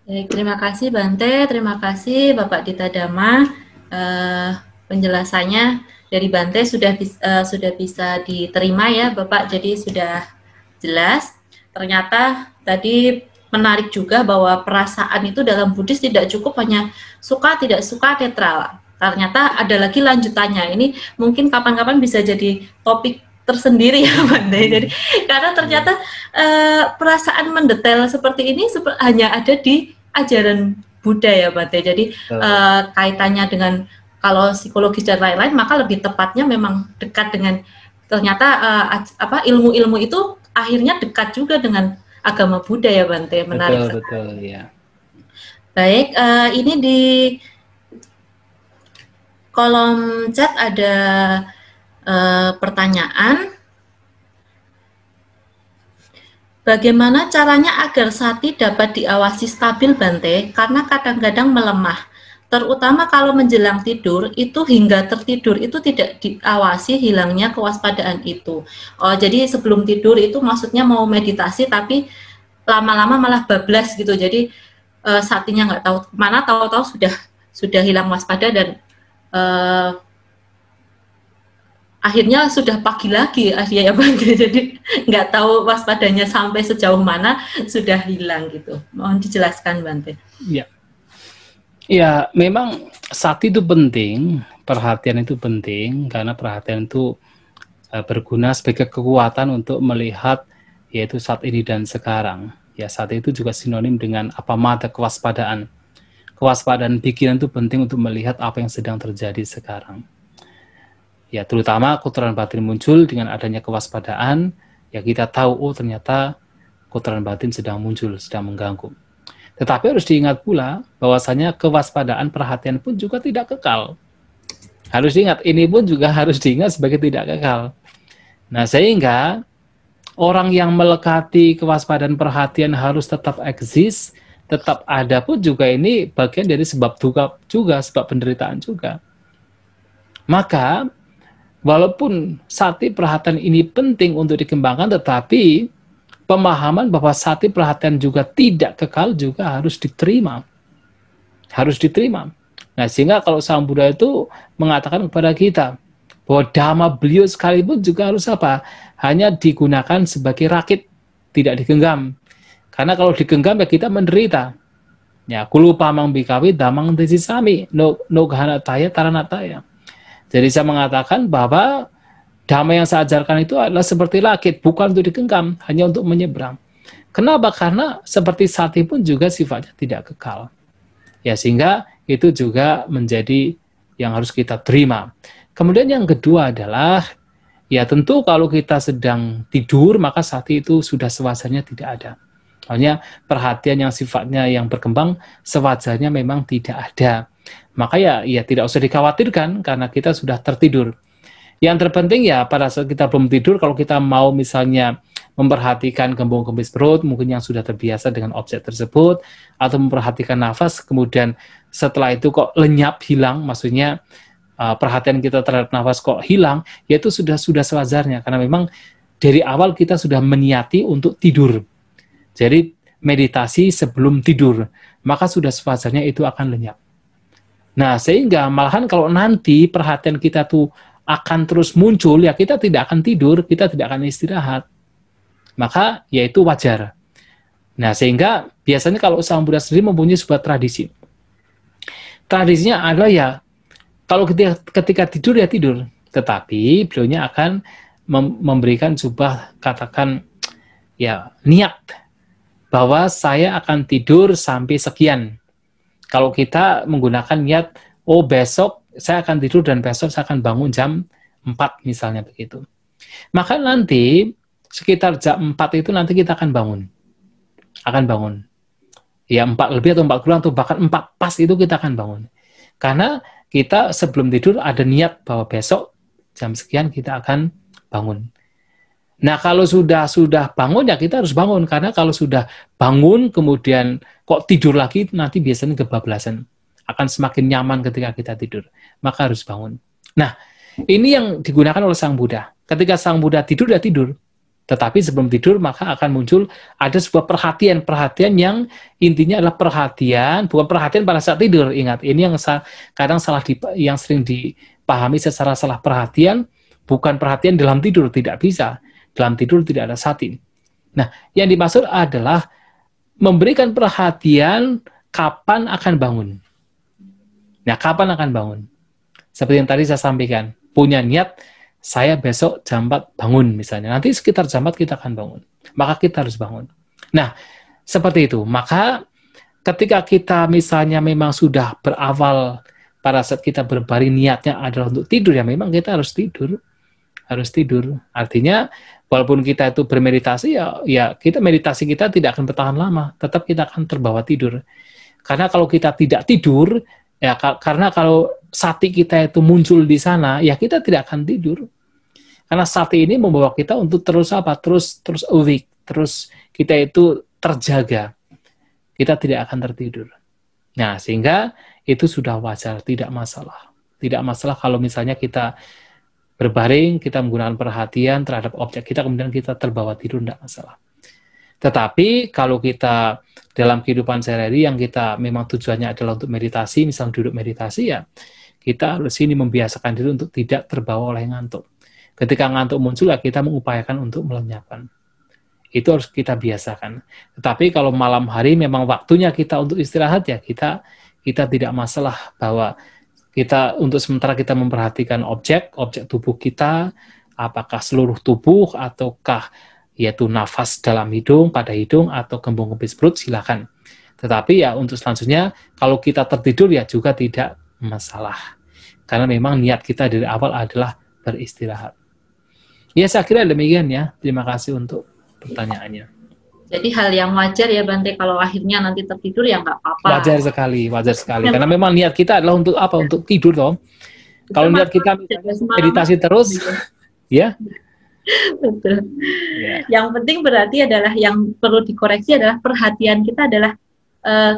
Baik, terima kasih Bante, terima kasih Bapak Dita Dhamma. Penjelasannya dari Bante sudah bisa diterima ya Bapak, jadi sudah jelas. Ternyata tadi menarik juga bahwa perasaan itu dalam Buddhis tidak cukup hanya suka, tidak suka, netral. Ternyata ada lagi lanjutannya. Ini mungkin kapan-kapan bisa jadi topik tersendiri ya Bante. Jadi karena ternyata perasaan mendetail seperti ini hanya ada di ajaran Buddha ya Bante. Jadi kaitannya dengan kalau psikologis dan lain-lain, maka lebih tepatnya memang dekat dengan ternyata ilmu-ilmu itu akhirnya dekat juga dengan agama Buddha ya Bante. Menarik sekali. Betul, ya. Baik, ini di kolom chat ada pertanyaan. Bagaimana caranya agar sati dapat diawasi stabil Bante? Karena kadang-kadang melemah. Terutama kalau menjelang tidur, itu hingga tertidur itu tidak diawasi hilangnya kewaspadaan itu. Oh, jadi sebelum tidur itu maksudnya mau meditasi tapi lama-lama malah bablas gitu. Jadi satinya nggak tahu kemana, tahu-tahu sudah hilang waspada dan akhirnya sudah pagi lagi ya Bante. Jadi nggak tahu waspadanya sampai sejauh mana sudah hilang gitu. Mohon dijelaskan Bante. Ya. Ya, memang sati itu penting, perhatian itu penting, karena perhatian itu berguna sebagai kekuatan untuk melihat yaitu saat ini dan sekarang. Ya, sati itu juga sinonim dengan mata kewaspadaan. Kewaspadaan pikiran itu penting untuk melihat apa yang sedang terjadi sekarang. Ya, terutama kotoran batin muncul dengan adanya kewaspadaan, ya kita tahu, oh ternyata kotoran batin sedang muncul, sedang mengganggu. Tetapi harus diingat pula bahwasanya kewaspadaan perhatian pun juga tidak kekal. Harus diingat, ini pun juga harus diingat sebagai tidak kekal. Nah, sehingga Orang yang melekati kewaspadaan perhatian harus tetap eksis, tetap ada pun juga ini bagian dari sebab duka juga, sebab penderitaan juga. Maka, walaupun sati perhatian ini penting untuk dikembangkan, tetapi pemahaman bahwa sati perhatian juga tidak kekal juga harus diterima. Harus diterima. Nah, sehingga kalau Sang Buddha itu mengatakan kepada kita, bahwa dhamma beliau sekalipun juga harus apa? Hanya digunakan sebagai rakit, tidak digenggam. Karena kalau digenggam ya kita menderita. Ya, kulu pamang bikawi damang desisami, no ghanataya taranataya. Jadi saya mengatakan bahwa dhamma yang saya ajarkan itu adalah seperti rakit, bukan untuk digenggam, hanya untuk menyeberang. Kenapa? Karena seperti sati pun juga sifatnya tidak kekal. Ya, sehingga itu juga menjadi yang harus kita terima. Kemudian yang kedua adalah, ya tentu kalau kita sedang tidur, maka sati itu sudah sewajarnya tidak ada. Makanya perhatian yang sifatnya yang berkembang, sewajarnya memang tidak ada. Maka ya tidak usah dikhawatirkan, karena kita sudah tertidur. Yang terpenting ya pada saat kita belum tidur, kalau kita mau misalnya memperhatikan kembung-kembis perut, mungkin yang sudah terbiasa dengan objek tersebut, atau memperhatikan nafas, kemudian setelah itu kok lenyap, hilang, maksudnya perhatian kita terhadap nafas kok hilang, yaitu sudah sewajarnya, karena memang dari awal kita sudah meniati untuk tidur. Jadi meditasi sebelum tidur, maka sudah sewajarnya itu akan lenyap. Nah, sehingga malahan kalau nanti perhatian kita tuh akan terus muncul, ya kita tidak akan tidur, kita tidak akan istirahat. Maka yaitu wajar. Nah, sehingga biasanya kalau Sang Buddha sendiri mempunyai sebuah tradisi. Tradisinya adalah ya, kalau ketika tidur ya tidur, tetapi beliaunya akan memberikan sebuah, katakan ya, niat bahwa saya akan tidur sampai sekian. Kalau kita menggunakan niat, oh besok saya akan tidur dan besok saya akan bangun jam 4 misalnya begitu. Maka nanti sekitar jam 4 itu nanti kita akan bangun. Akan bangun. Ya 4 lebih atau 4 kurang atau bahkan 4 pas itu kita akan bangun. Karena kita sebelum tidur ada niat bahwa besok jam sekian kita akan bangun. Nah, kalau sudah bangun ya kita harus bangun, karena kalau sudah bangun kemudian kok tidur lagi nanti biasanya kebablasan. Akan semakin nyaman ketika kita tidur. Maka harus bangun. Nah, ini yang digunakan oleh Sang Buddha. Ketika Sang Buddha tidur ya tidur. Tetapi sebelum tidur maka akan muncul ada sebuah perhatian yang intinya adalah perhatian, bukan perhatian pada saat tidur. Ingat, ini yang kadang yang sering dipahami secara salah. Perhatian bukan perhatian dalam tidur, tidak bisa. Dalam tidur tidak ada sati. Nah, yang dimaksud adalah memberikan perhatian kapan akan bangun. Nah, kapan akan bangun? Seperti yang tadi saya sampaikan, punya niat saya besok jam 4 bangun misalnya. Nanti sekitar jam 4 kita akan bangun. Maka kita harus bangun. Nah, seperti itu. Maka ketika kita misalnya memang sudah berawal pada saat kita berbaring niatnya adalah untuk tidur, ya memang kita harus tidur. Harus tidur. Artinya walaupun kita itu bermeditasi, ya kita meditasi kita tidak akan bertahan lama. Tetap kita akan terbawa tidur. Karena kalau kita tidak tidur, ya karena kalau sati kita itu muncul di sana, ya kita tidak akan tidur. Karena sati ini membawa kita untuk terus apa? Terus awake, terus kita itu terjaga. Kita tidak akan tertidur. Nah, sehingga itu sudah wajar, tidak masalah. Tidak masalah kalau misalnya kita berbaring, kita menggunakan perhatian terhadap objek kita, kemudian kita terbawa tidur, tidak masalah. Tetapi kalau kita dalam kehidupan sehari-hari yang kita memang tujuannya adalah untuk meditasi, misalnya duduk meditasi, ya kita harus ini membiasakan diri untuk tidak terbawa oleh ngantuk. Ketika ngantuk muncul, ya kita mengupayakan untuk melenyapkan. Itu harus kita biasakan. Tetapi kalau malam hari memang waktunya kita untuk istirahat, ya kita tidak masalah bahwa kita untuk sementara kita memperhatikan objek tubuh kita, apakah seluruh tubuh ataukah yaitu nafas dalam hidung, pada hidung, atau kembung-kembis perut, silakan. Tetapi ya untuk selanjutnya, kalau kita tertidur ya juga tidak masalah. Karena memang niat kita dari awal adalah beristirahat. Ya, saya kira demikian ya. Terima kasih untuk pertanyaannya. Jadi hal yang wajar ya Bante, kalau akhirnya nanti tertidur ya nggak apa-apa. Wajar sekali. Karena memang niat kita adalah untuk apa? Untuk tidur toh. Kalau niat kita meditasi terus, ya Betul. Ya. Yang penting berarti adalah yang perlu dikoreksi adalah perhatian kita adalah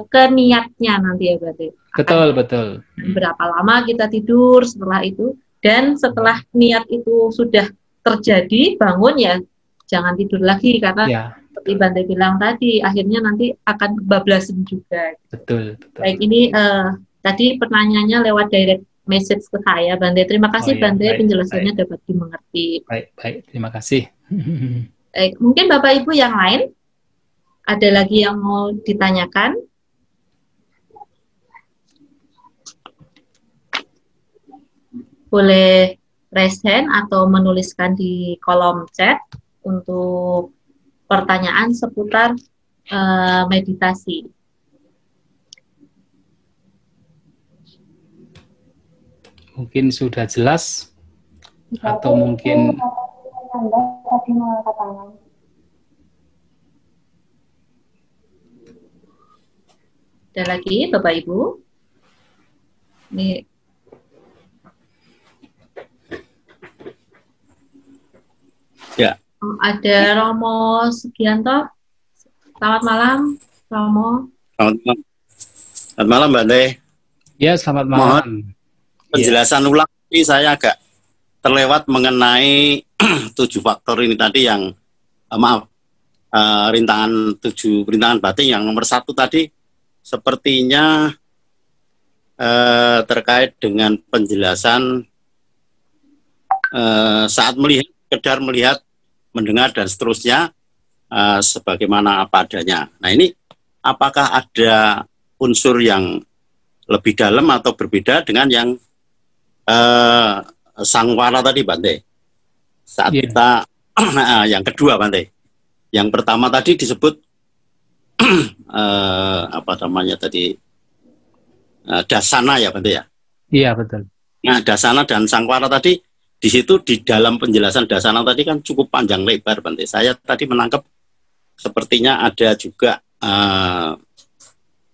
ke niatnya nanti ya berarti. Betul, betul. Berapa lama kita tidur setelah itu, dan setelah niat itu sudah terjadi, bangun ya jangan tidur lagi karena Ya, seperti Bante bilang tadi, akhirnya nanti akan kebablasan juga. betul, betul. Baik, ini tadi pertanyaannya lewat direct message ke saya, Bante. Terima kasih, ya, Bante, baik, penjelasannya dapat dimengerti. Baik, terima kasih. Baik, mungkin Bapak Ibu yang lain ada lagi yang mau ditanyakan? Boleh raise hand atau menuliskan di kolom chat untuk pertanyaan seputar meditasi. Mungkin sudah jelas atau mungkin ada lagi Bapak Ibu? Ini ya. Ada Romo Sugianto. Selamat malam, Romo. Selamat malam, Mbak Teh. ya, selamat malam. Mohon penjelasan ulang ini saya agak terlewat mengenai 7 faktor ini tadi yang rintangan 7 rintangan batin. Yang nomor 1 tadi sepertinya terkait dengan penjelasan saat melihat, sekedar melihat, mendengar dan seterusnya sebagaimana apa adanya. Nah, ini apakah ada unsur yang lebih dalam atau berbeda dengan yang sangwara tadi, Bante? Saat kita yang kedua, Bante. Yang pertama tadi disebut apa namanya tadi, dasana ya, Bante ya? Iya, betul. Nah, dasana dan sangwara tadi, di situ di dalam penjelasan dasana tadi kan cukup panjang lebar, Bante. Saya tadi menangkap sepertinya ada juga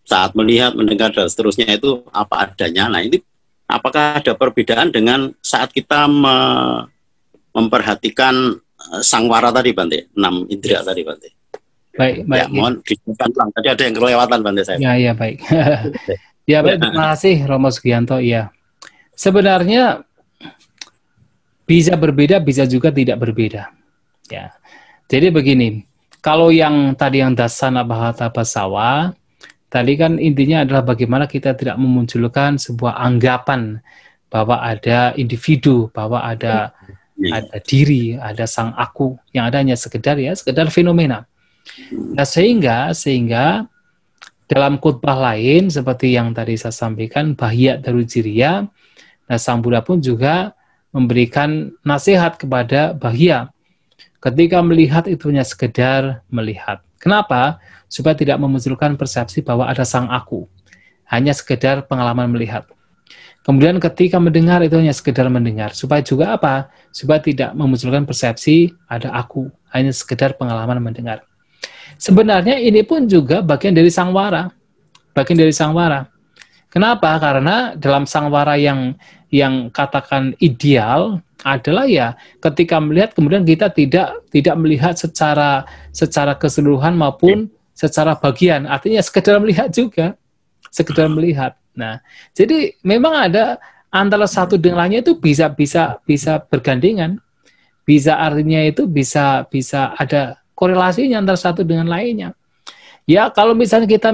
saat melihat, mendengar dan seterusnya itu apa adanya. Nah, ini apakah ada perbedaan dengan saat kita memperhatikan sangwara tadi, Bante? 6 indera tadi, Bante. Baik. Ya, mohon dijelaskan ulang. Tadi ada yang kelewatan, Bante, saya. Ya, baik. Ya, baik. Terima kasih, Romo Sugianto. Ya, sebenarnya bisa berbeda, bisa juga tidak berbeda. Ya, jadi begini. Kalau yang tadi yang dasana bahata basawa, tadi kan intinya adalah bagaimana kita tidak memunculkan sebuah anggapan bahwa ada individu, bahwa ada diri, ada sang aku, yang ada hanya sekedar fenomena. Nah, sehingga dalam khotbah lain seperti yang tadi saya sampaikan, Bahya Darujiriya, nah Sang Buddha pun juga memberikan nasihat kepada Bahya ketika melihat itu hanya sekedar melihat. Kenapa? Supaya tidak memunculkan persepsi bahwa ada sang aku, hanya sekedar pengalaman melihat. Kemudian ketika mendengar itu hanya sekedar mendengar, supaya juga apa? Supaya tidak memunculkan persepsi ada aku, hanya sekedar pengalaman mendengar. Sebenarnya ini pun juga bagian dari sangwara. Kenapa? Karena dalam sangwara yang katakan ideal adalah ya ketika melihat kemudian kita tidak melihat secara keseluruhan maupun secara bagian, artinya sekedar melihat juga, sekedar melihat. Nah, jadi memang ada antara satu dengan lainnya itu bisa bergandengan, bisa artinya itu bisa ada korelasinya antara satu dengan lainnya. Ya, kalau misalnya kita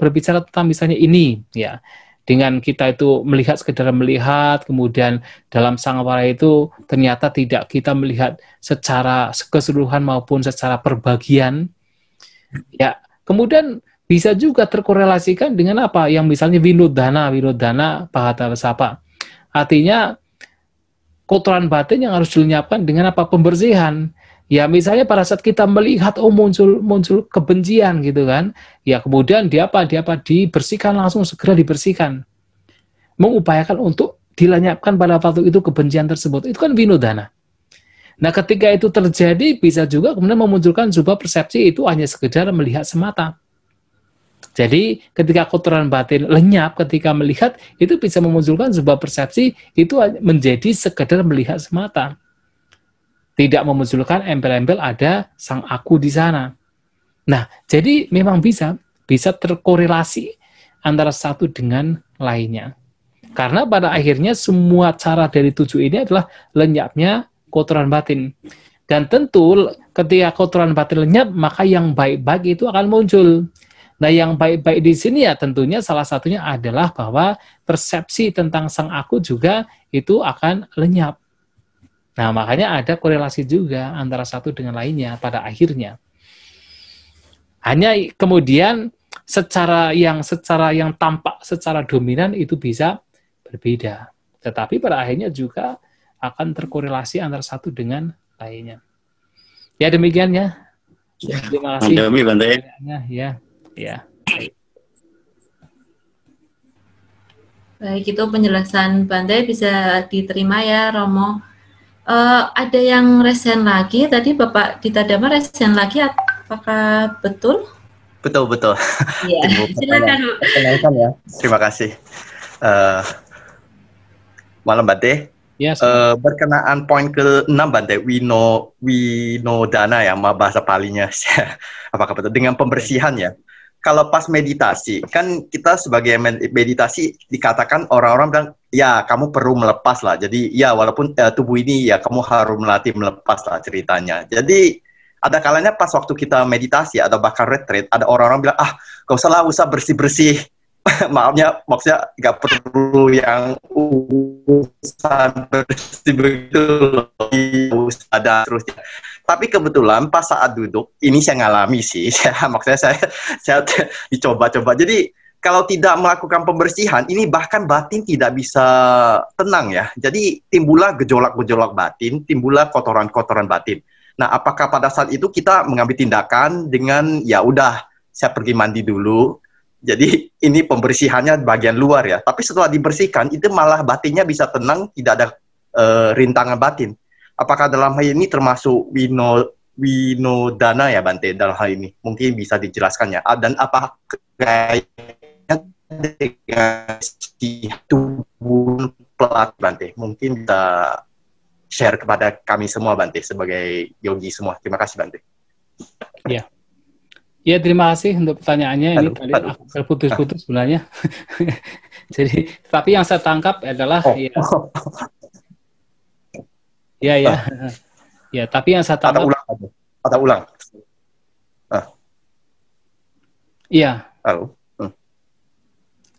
berbicara tentang misalnya ini, ya, dengan kita itu melihat sekedar melihat, kemudian dalam sangwara itu ternyata tidak kita melihat secara keseluruhan maupun secara perbagian, ya, kemudian bisa juga terkorelasikan dengan apa? Yang misalnya winodana bahata basapa. Artinya kotoran batin yang harus dilenyapkan dengan apa? Pembersihan. Ya, misalnya pada saat kita melihat muncul kebencian gitu kan, ya kemudian dibersihkan, langsung segera dibersihkan. Mengupayakan untuk dilenyapkan pada waktu itu kebencian tersebut. Itu kan winodana. Nah, ketika itu terjadi bisa juga kemudian memunculkan sebuah persepsi itu hanya sekedar melihat semata. Jadi ketika kotoran batin lenyap ketika melihat, itu bisa memunculkan sebuah persepsi itu menjadi sekedar melihat semata. tidak memunculkan embel-embel ada sang aku di sana. Nah, jadi memang bisa terkorelasi antara satu dengan lainnya. Karena pada akhirnya semua cara dari 7 ini adalah lenyapnya kotoran batin. Dan tentu ketika kotoran batin lenyap, maka yang baik-baik itu akan muncul. Nah, yang baik-baik di sini ya tentunya salah satunya adalah bahwa persepsi tentang sang aku juga itu akan lenyap. Nah, makanya ada korelasi juga antara satu dengan lainnya pada akhirnya. Hanya kemudian secara yang tampak secara dominan itu bisa berbeda. Tetapi pada akhirnya juga akan terkorelasi antara satu dengan lainnya. Ya demikian ya. Terima kasih. Ya. Baik, itu penjelasan Bante bisa diterima ya, Romo. Ada yang resen lagi, tadi Bapak Dita Dhamma resen lagi, apakah betul? Betul. Ya, silakan. Ya. Terima kasih. Malam Bante. Yes. Berkenaan poin ke-6 Bante, Winodana ya, bahasa Palinya. Apakah betul? Dengan pembersihan ya. Kalau pas meditasi, kan kita sebagai meditasi dikatakan orang-orang bilang, ya kamu perlu melepas lah. Jadi ya walaupun tubuh ini ya kamu harus melatih melepas lah ceritanya. Jadi ada kalanya pas waktu kita meditasi atau bahkan retreat, ada orang-orang bilang, gak usah bersih-bersih. Maksudnya nggak perlu yang urusan bersih begitu loh, ada terusnya. Tapi kebetulan pas saat duduk, ini saya ngalami sih, maksudnya saya dicoba-coba. Jadi kalau tidak melakukan pembersihan, ini bahkan batin tidak bisa tenang ya. Jadi timbullah gejolak-gejolak batin, timbullah kotoran-kotoran batin. Nah, apakah pada saat itu kita mengambil tindakan dengan ya udah saya pergi mandi dulu. Jadi ini pembersihannya bagian luar ya. Tapi setelah dibersihkan itu malah batinnya bisa tenang, tidak ada rintangan batin. Apakah dalam hal ini termasuk winodana ya Bante dalam hal ini? Mungkin bisa dijelaskan ya. Dan apa kaitannya dengan si tubuh pelat Bante? Mungkin bisa share kepada kami semua Bante sebagai yogi semua. Terima kasih Bante. Ya. Ya, terima kasih untuk pertanyaannya. Ini tadi terputus-putus sebenarnya. Jadi, tapi yang saya tangkap adalah ya, tapi yang saya tangkap Ada ulang. Iya. Halo.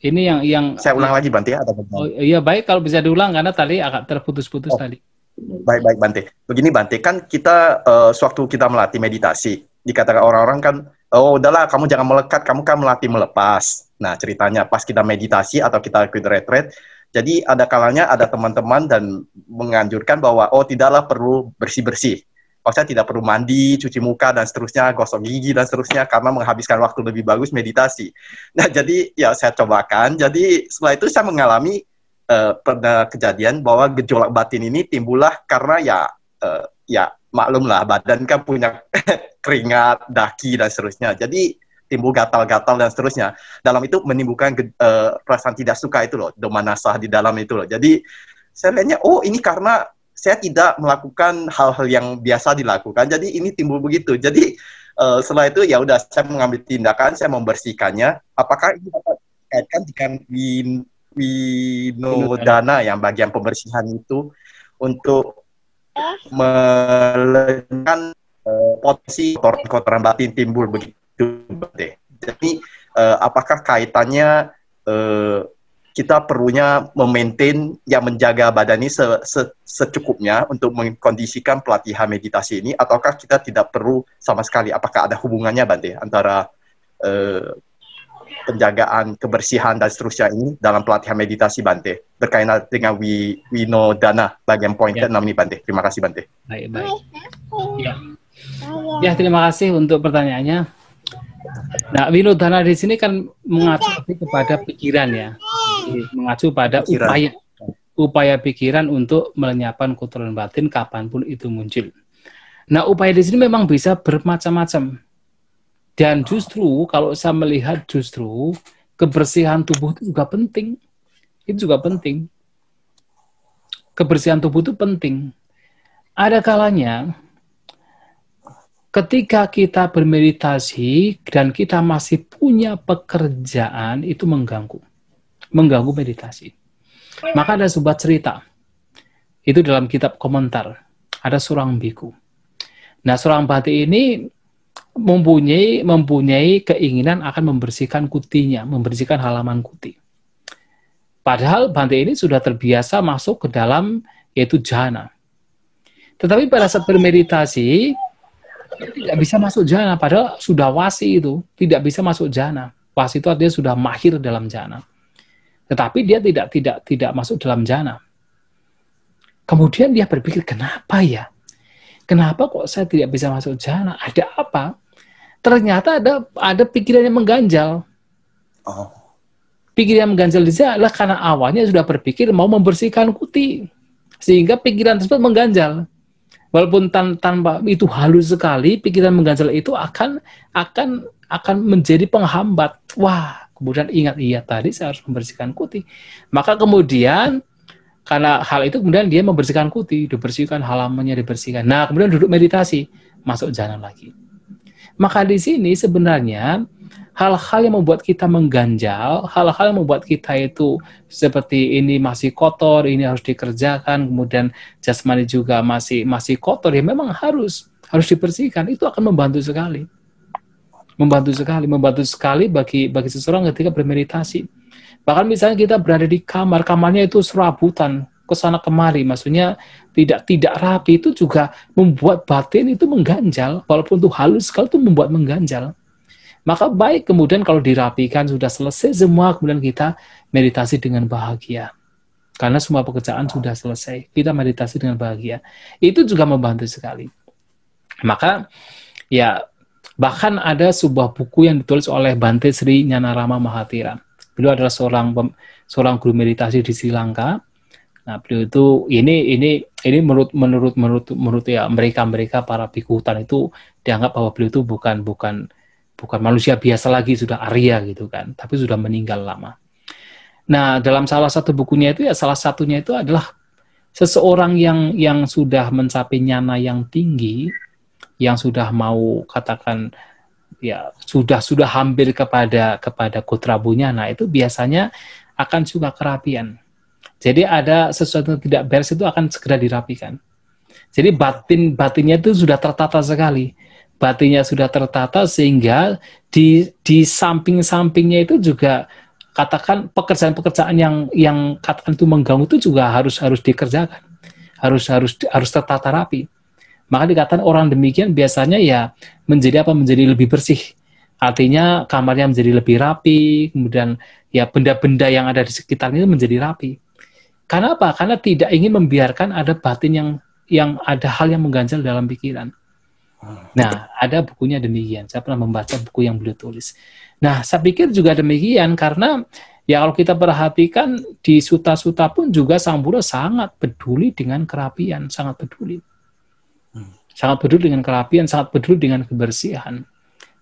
Ini yang saya ulang lagi Bante ya. Oh iya, baik kalau bisa diulang karena tadi agak terputus-putus tadi. Baik Bante. Begini Bante, kan kita sewaktu kita melatih meditasi, dikatakan orang-orang kan, oh udahlah kamu jangan melekat, kamu kan melatih melepas. Nah ceritanya pas kita meditasi atau kita ikut retreat, jadi ada kalanya ada teman-teman dan menganjurkan bahwa oh tidaklah perlu bersih-bersih. Maksudnya tidak perlu mandi, cuci muka dan seterusnya, gosok gigi dan seterusnya karena menghabiskan waktu lebih bagus meditasi. Nah jadi ya saya cobakan. Jadi setelah itu saya mengalami pernah kejadian bahwa gejolak batin ini timbullah karena ya maklumlah badan kan punya keringat, daki dan seterusnya. Jadi timbul gatal-gatal dan seterusnya. Dalam itu menimbulkan perasaan tidak suka itu loh, domanasah di dalam itu loh. Jadi saya lihatnya, oh ini karena saya tidak melakukan hal-hal yang biasa dilakukan. Jadi ini timbul begitu. Jadi setelah itu ya udah saya mengambil tindakan, saya membersihkannya. Apakah ini dapat dikaitkan dengan winodana yang bagian pembersihan itu untuk melenyapkan potensi kotoran batin timbul begitu deh. Jadi apakah kaitannya kita perlunya memaintain menjaga badan ini secukupnya untuk mengkondisikan pelatihan meditasi ini, ataukah kita tidak perlu sama sekali? Apakah ada hubungannya Bante antara penjagaan kebersihan dan seterusnya ini dalam pelatihan meditasi Bante berkaitan dengan winodana bagian poin ke-6 ini Bante. Terima kasih Bante. Baik. Ya, terima kasih untuk pertanyaannya. Nah, winodana di sini kan mengacu kepada pikiran ya. Mengacu pada upaya pikiran untuk melenyapkan kotoran batin kapanpun itu muncul. Nah, upaya di sini memang bisa bermacam-macam. Dan justru kalau saya melihat justru kebersihan tubuh itu juga penting. Itu juga penting. Kebersihan tubuh itu penting. ada kalanya ketika kita bermeditasi dan kita masih punya pekerjaan, itu mengganggu meditasi. Maka ada sebuah cerita, itu dalam kitab komentar, ada seorang biku. Nah, seorang bhante ini mempunyai keinginan akan membersihkan kutinya, membersihkan halaman kuti. Padahal bhante ini sudah terbiasa masuk ke dalam, yaitu jhana. Tetapi pada saat bermeditasi, tidak bisa masuk jhana, padahal sudah wasi itu, tidak bisa masuk jhana. Wasi itu artinya sudah mahir dalam jhana. Tetapi dia tidak masuk dalam jhana. Kemudian dia berpikir, kenapa ya? Kenapa kok saya tidak bisa masuk jhana? Ada apa? Ternyata ada pikiran yang mengganjal. Pikiran yang mengganjal di sana adalah karena awalnya sudah berpikir mau membersihkan kuti. Sehingga pikiran tersebut mengganjal. Walaupun tanpa itu halus sekali, pikiran mengganjal itu akan menjadi penghambat. Wah, kemudian ingat, iya tadi saya harus membersihkan kuti. Maka kemudian karena hal itu kemudian dia membersihkan kuti, dibersihkan halamannya, dibersihkan. Nah, kemudian duduk meditasi, masuk jhana lagi. Maka di sini sebenarnya hal-hal yang membuat kita mengganjal, hal-hal yang membuat kita itu seperti ini masih kotor, ini harus dikerjakan, kemudian jasmani juga masih kotor, ya memang harus dibersihkan. Itu akan membantu sekali. Membantu sekali bagi seseorang ketika bermeditasi. Bahkan misalnya kita berada di kamarnya itu serabutan, kesana kemari, maksudnya tidak rapi, itu juga membuat batin itu mengganjal, walaupun itu halus sekali, itu membuat mengganjal. Maka baik kemudian kalau dirapikan, sudah selesai semua, kemudian kita meditasi dengan bahagia. Karena semua pekerjaan sudah selesai, kita meditasi dengan bahagia. Itu juga membantu sekali. Maka ya bahkan ada sebuah buku yang ditulis oleh Bhante Sri Nyanarama Mahatira. Beliau adalah seorang guru meditasi di Sri Lanka. Nah, beliau itu ini menurut ya mereka para bhikkhu hutan itu dianggap bahwa beliau itu bukan manusia biasa lagi, sudah Arya gitu kan, tapi sudah meninggal lama. Nah, dalam salah satu bukunya itu ya salah satunya itu adalah seseorang yang sudah mencapai nyana yang tinggi, yang sudah mau katakan ya sudah hampir kepada kotrabu nyana, itu biasanya akan suka kerapian. Jadi ada sesuatu yang tidak beres itu akan segera dirapikan. Jadi batinnya itu sudah tertata sekali. Batinnya sudah tertata sehingga di samping-sampingnya itu juga katakan pekerjaan-pekerjaan yang katakan itu mengganggu itu juga harus dikerjakan. Harus tertata rapi. Maka dikatakan orang demikian biasanya ya menjadi lebih bersih. Artinya kamarnya menjadi lebih rapi, kemudian ya benda-benda yang ada di sekitarnya itu menjadi rapi. Karena apa? Karena tidak ingin membiarkan ada batin yang ada hal yang mengganjal dalam pikiran. Nah, ada bukunya demikian. Saya pernah membaca buku yang beliau tulis. Nah, saya pikir juga demikian karena ya kalau kita perhatikan di suta-suta pun juga Sang Buddha sangat peduli dengan kerapian, sangat peduli. Sangat peduli dengan kerapian, sangat peduli dengan kebersihan.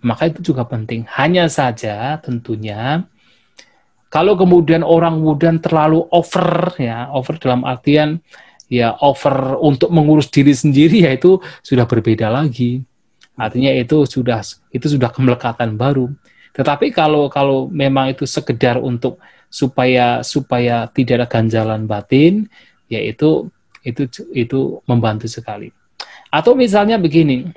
Maka itu juga penting. Hanya saja tentunya kalau kemudian orang kemudian terlalu over dalam artian ya over untuk mengurus diri sendiri, ya itu sudah berbeda lagi. Artinya itu sudah kemelekatan baru. Tetapi kalau memang itu sekedar untuk supaya tidak ada ganjalan batin, ya itu membantu sekali. Atau misalnya begini,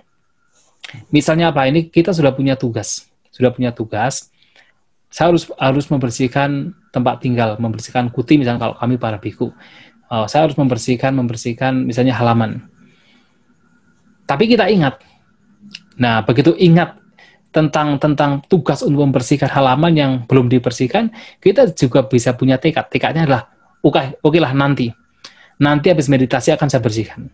misalnya apa, ini kita sudah punya tugas, saya harus membersihkan tempat tinggal, membersihkan kuti, misalnya kalau kami para bhikkhu, saya harus membersihkan misalnya halaman. Tapi kita ingat, nah begitu ingat tentang tugas untuk membersihkan halaman yang belum dibersihkan, kita juga bisa punya tekad. Tekadnya adalah, oke lah nanti habis meditasi akan saya bersihkan.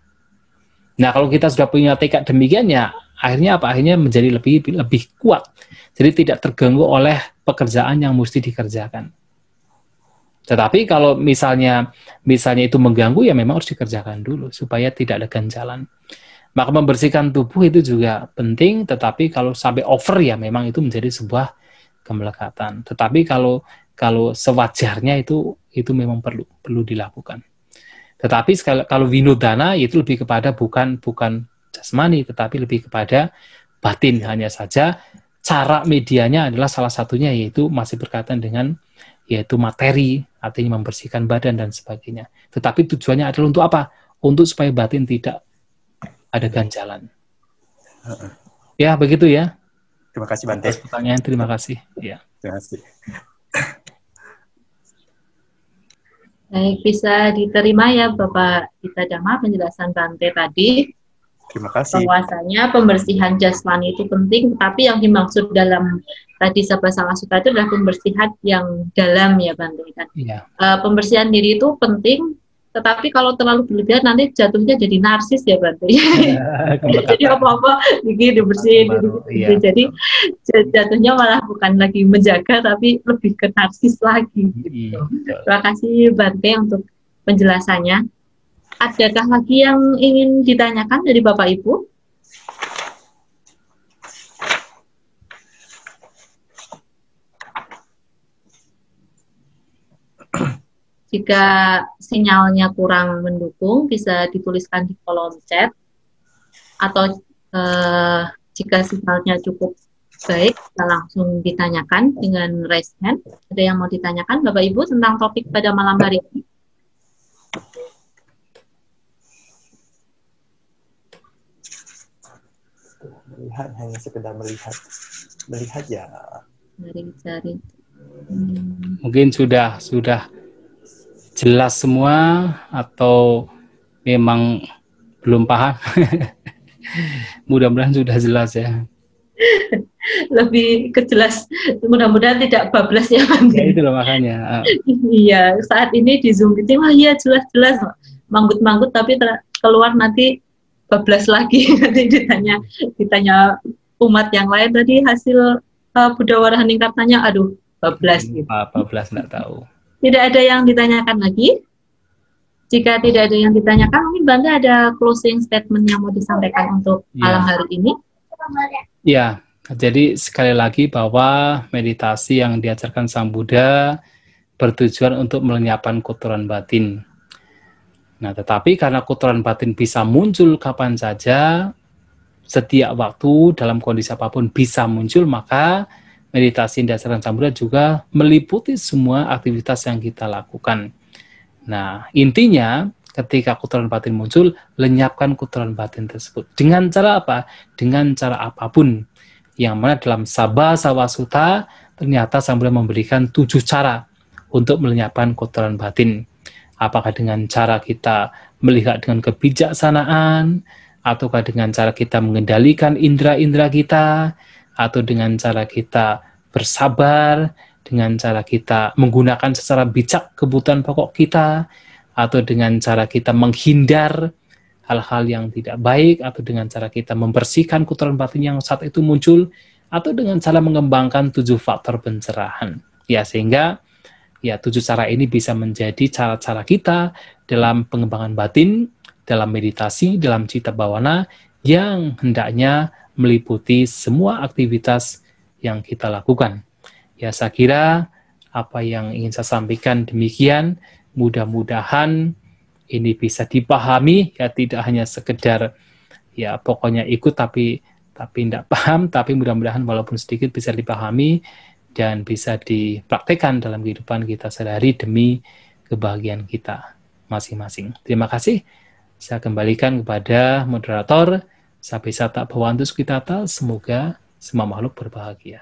Nah, kalau kita sudah punya tekad demikian, ya akhirnya apa? Akhirnya menjadi lebih kuat. Jadi tidak terganggu oleh pekerjaan yang mesti dikerjakan. Tetapi kalau misalnya itu mengganggu, ya memang harus dikerjakan dulu supaya tidak ada ganjalan. Maka membersihkan tubuh itu juga penting, tetapi kalau sampai over ya memang itu menjadi sebuah kemelekatan. Tetapi kalau sewajarnya itu memang perlu dilakukan. Tetapi kalau winodana itu lebih kepada bukan jasmani, tetapi lebih kepada batin. Hanya saja cara medianya adalah salah satunya, yaitu masih berkaitan dengan yaitu materi, artinya membersihkan badan dan sebagainya. Tetapi tujuannya adalah untuk apa? Untuk supaya batin tidak ada ganjalan. Ya, begitu ya. Terima kasih Bante. Atas pertanyaan, terima kasih. Ya. Terima kasih. Baik, bisa diterima ya Bapak Gita Dhamma penjelasan Bante tadi. Terima kasih. Bahwasanya pembersihan jasmani itu penting, tapi yang dimaksud dalam tadi Sabda Sangha Sutta itu adalah pembersihan yang dalam ya Bante kan. Iya. Pembersihan diri itu penting, tetapi kalau terlalu berlebihan nanti jatuhnya jadi narsis ya Bante. Jadi apa-apa dibersihin, iya. Jadi jatuhnya malah bukan lagi menjaga, tapi lebih ke narsis lagi. Gitu. Terima kasih Bante untuk penjelasannya. Adakah lagi yang ingin ditanyakan dari Bapak Ibu? Jika sinyalnya kurang mendukung, bisa dituliskan di kolom chat. Atau jika sinyalnya cukup baik, bisa langsung ditanyakan dengan raise hand. Ada yang mau ditanyakan Bapak Ibu tentang topik pada malam hari ini? Melihat, hanya sekedar melihat ya. Cari. Mungkin sudah jelas semua atau memang belum paham. Mudah-mudahan sudah jelas ya. Lebih kejelas, mudah-mudahan tidak bablas ya Bante. Ya itu loh makanya. Iya, saat ini di Zoom meeting, iya jelas-jelas manggut-manggut, tapi keluar nanti bablas lagi. Nanti ditanya umat yang lain tadi hasil Buddha Warahaning Kartanya, aduh bablas gitu. Bablas nggak tahu. Tidak ada yang ditanyakan lagi. Jika tidak ada yang ditanyakan, mungkin Bante ada closing statement yang mau disampaikan untuk malam hari ini. Ya, jadi sekali lagi bahwa meditasi yang diajarkan Sang Buddha bertujuan untuk melenyapkan kotoran batin. Nah, tetapi karena kotoran batin bisa muncul kapan saja, setiap waktu, dalam kondisi apapun bisa muncul, maka meditasi yang diajarkan Sang Buddha juga meliputi semua aktivitas yang kita lakukan. Nah, intinya ketika kotoran batin muncul, lenyapkan kotoran batin tersebut. Dengan cara apa? Dengan cara apapun. Yang mana dalam Sabda Sangha Sutta, ternyata Sang Buddha memberikan 7 cara untuk melenyapkan kotoran batin. Apakah dengan cara kita melihat dengan kebijaksanaan, ataukah dengan cara kita mengendalikan indera-indera kita, atau dengan cara kita bersabar, dengan cara kita menggunakan secara bijak kebutuhan pokok kita, atau dengan cara kita menghindar hal-hal yang tidak baik, atau dengan cara kita membersihkan kotoran batin yang saat itu muncul, atau dengan cara mengembangkan 7 faktor pencerahan. Ya, sehingga ya 7 cara ini bisa menjadi cara-cara kita dalam pengembangan batin, dalam meditasi, dalam cita bawana yang hendaknya meliputi semua aktivitas yang kita lakukan. Ya, saya kira apa yang ingin saya sampaikan demikian. Mudah-mudahan ini bisa dipahami, ya tidak hanya sekedar ya pokoknya ikut tapi tidak paham, tapi mudah-mudahan walaupun sedikit bisa dipahami dan bisa dipraktekkan dalam kehidupan kita sehari-hari demi kebahagiaan kita masing-masing. Terima kasih. Saya kembalikan kepada moderator. Sabisata Bhavantu Sukitata. Semoga semua makhluk berbahagia.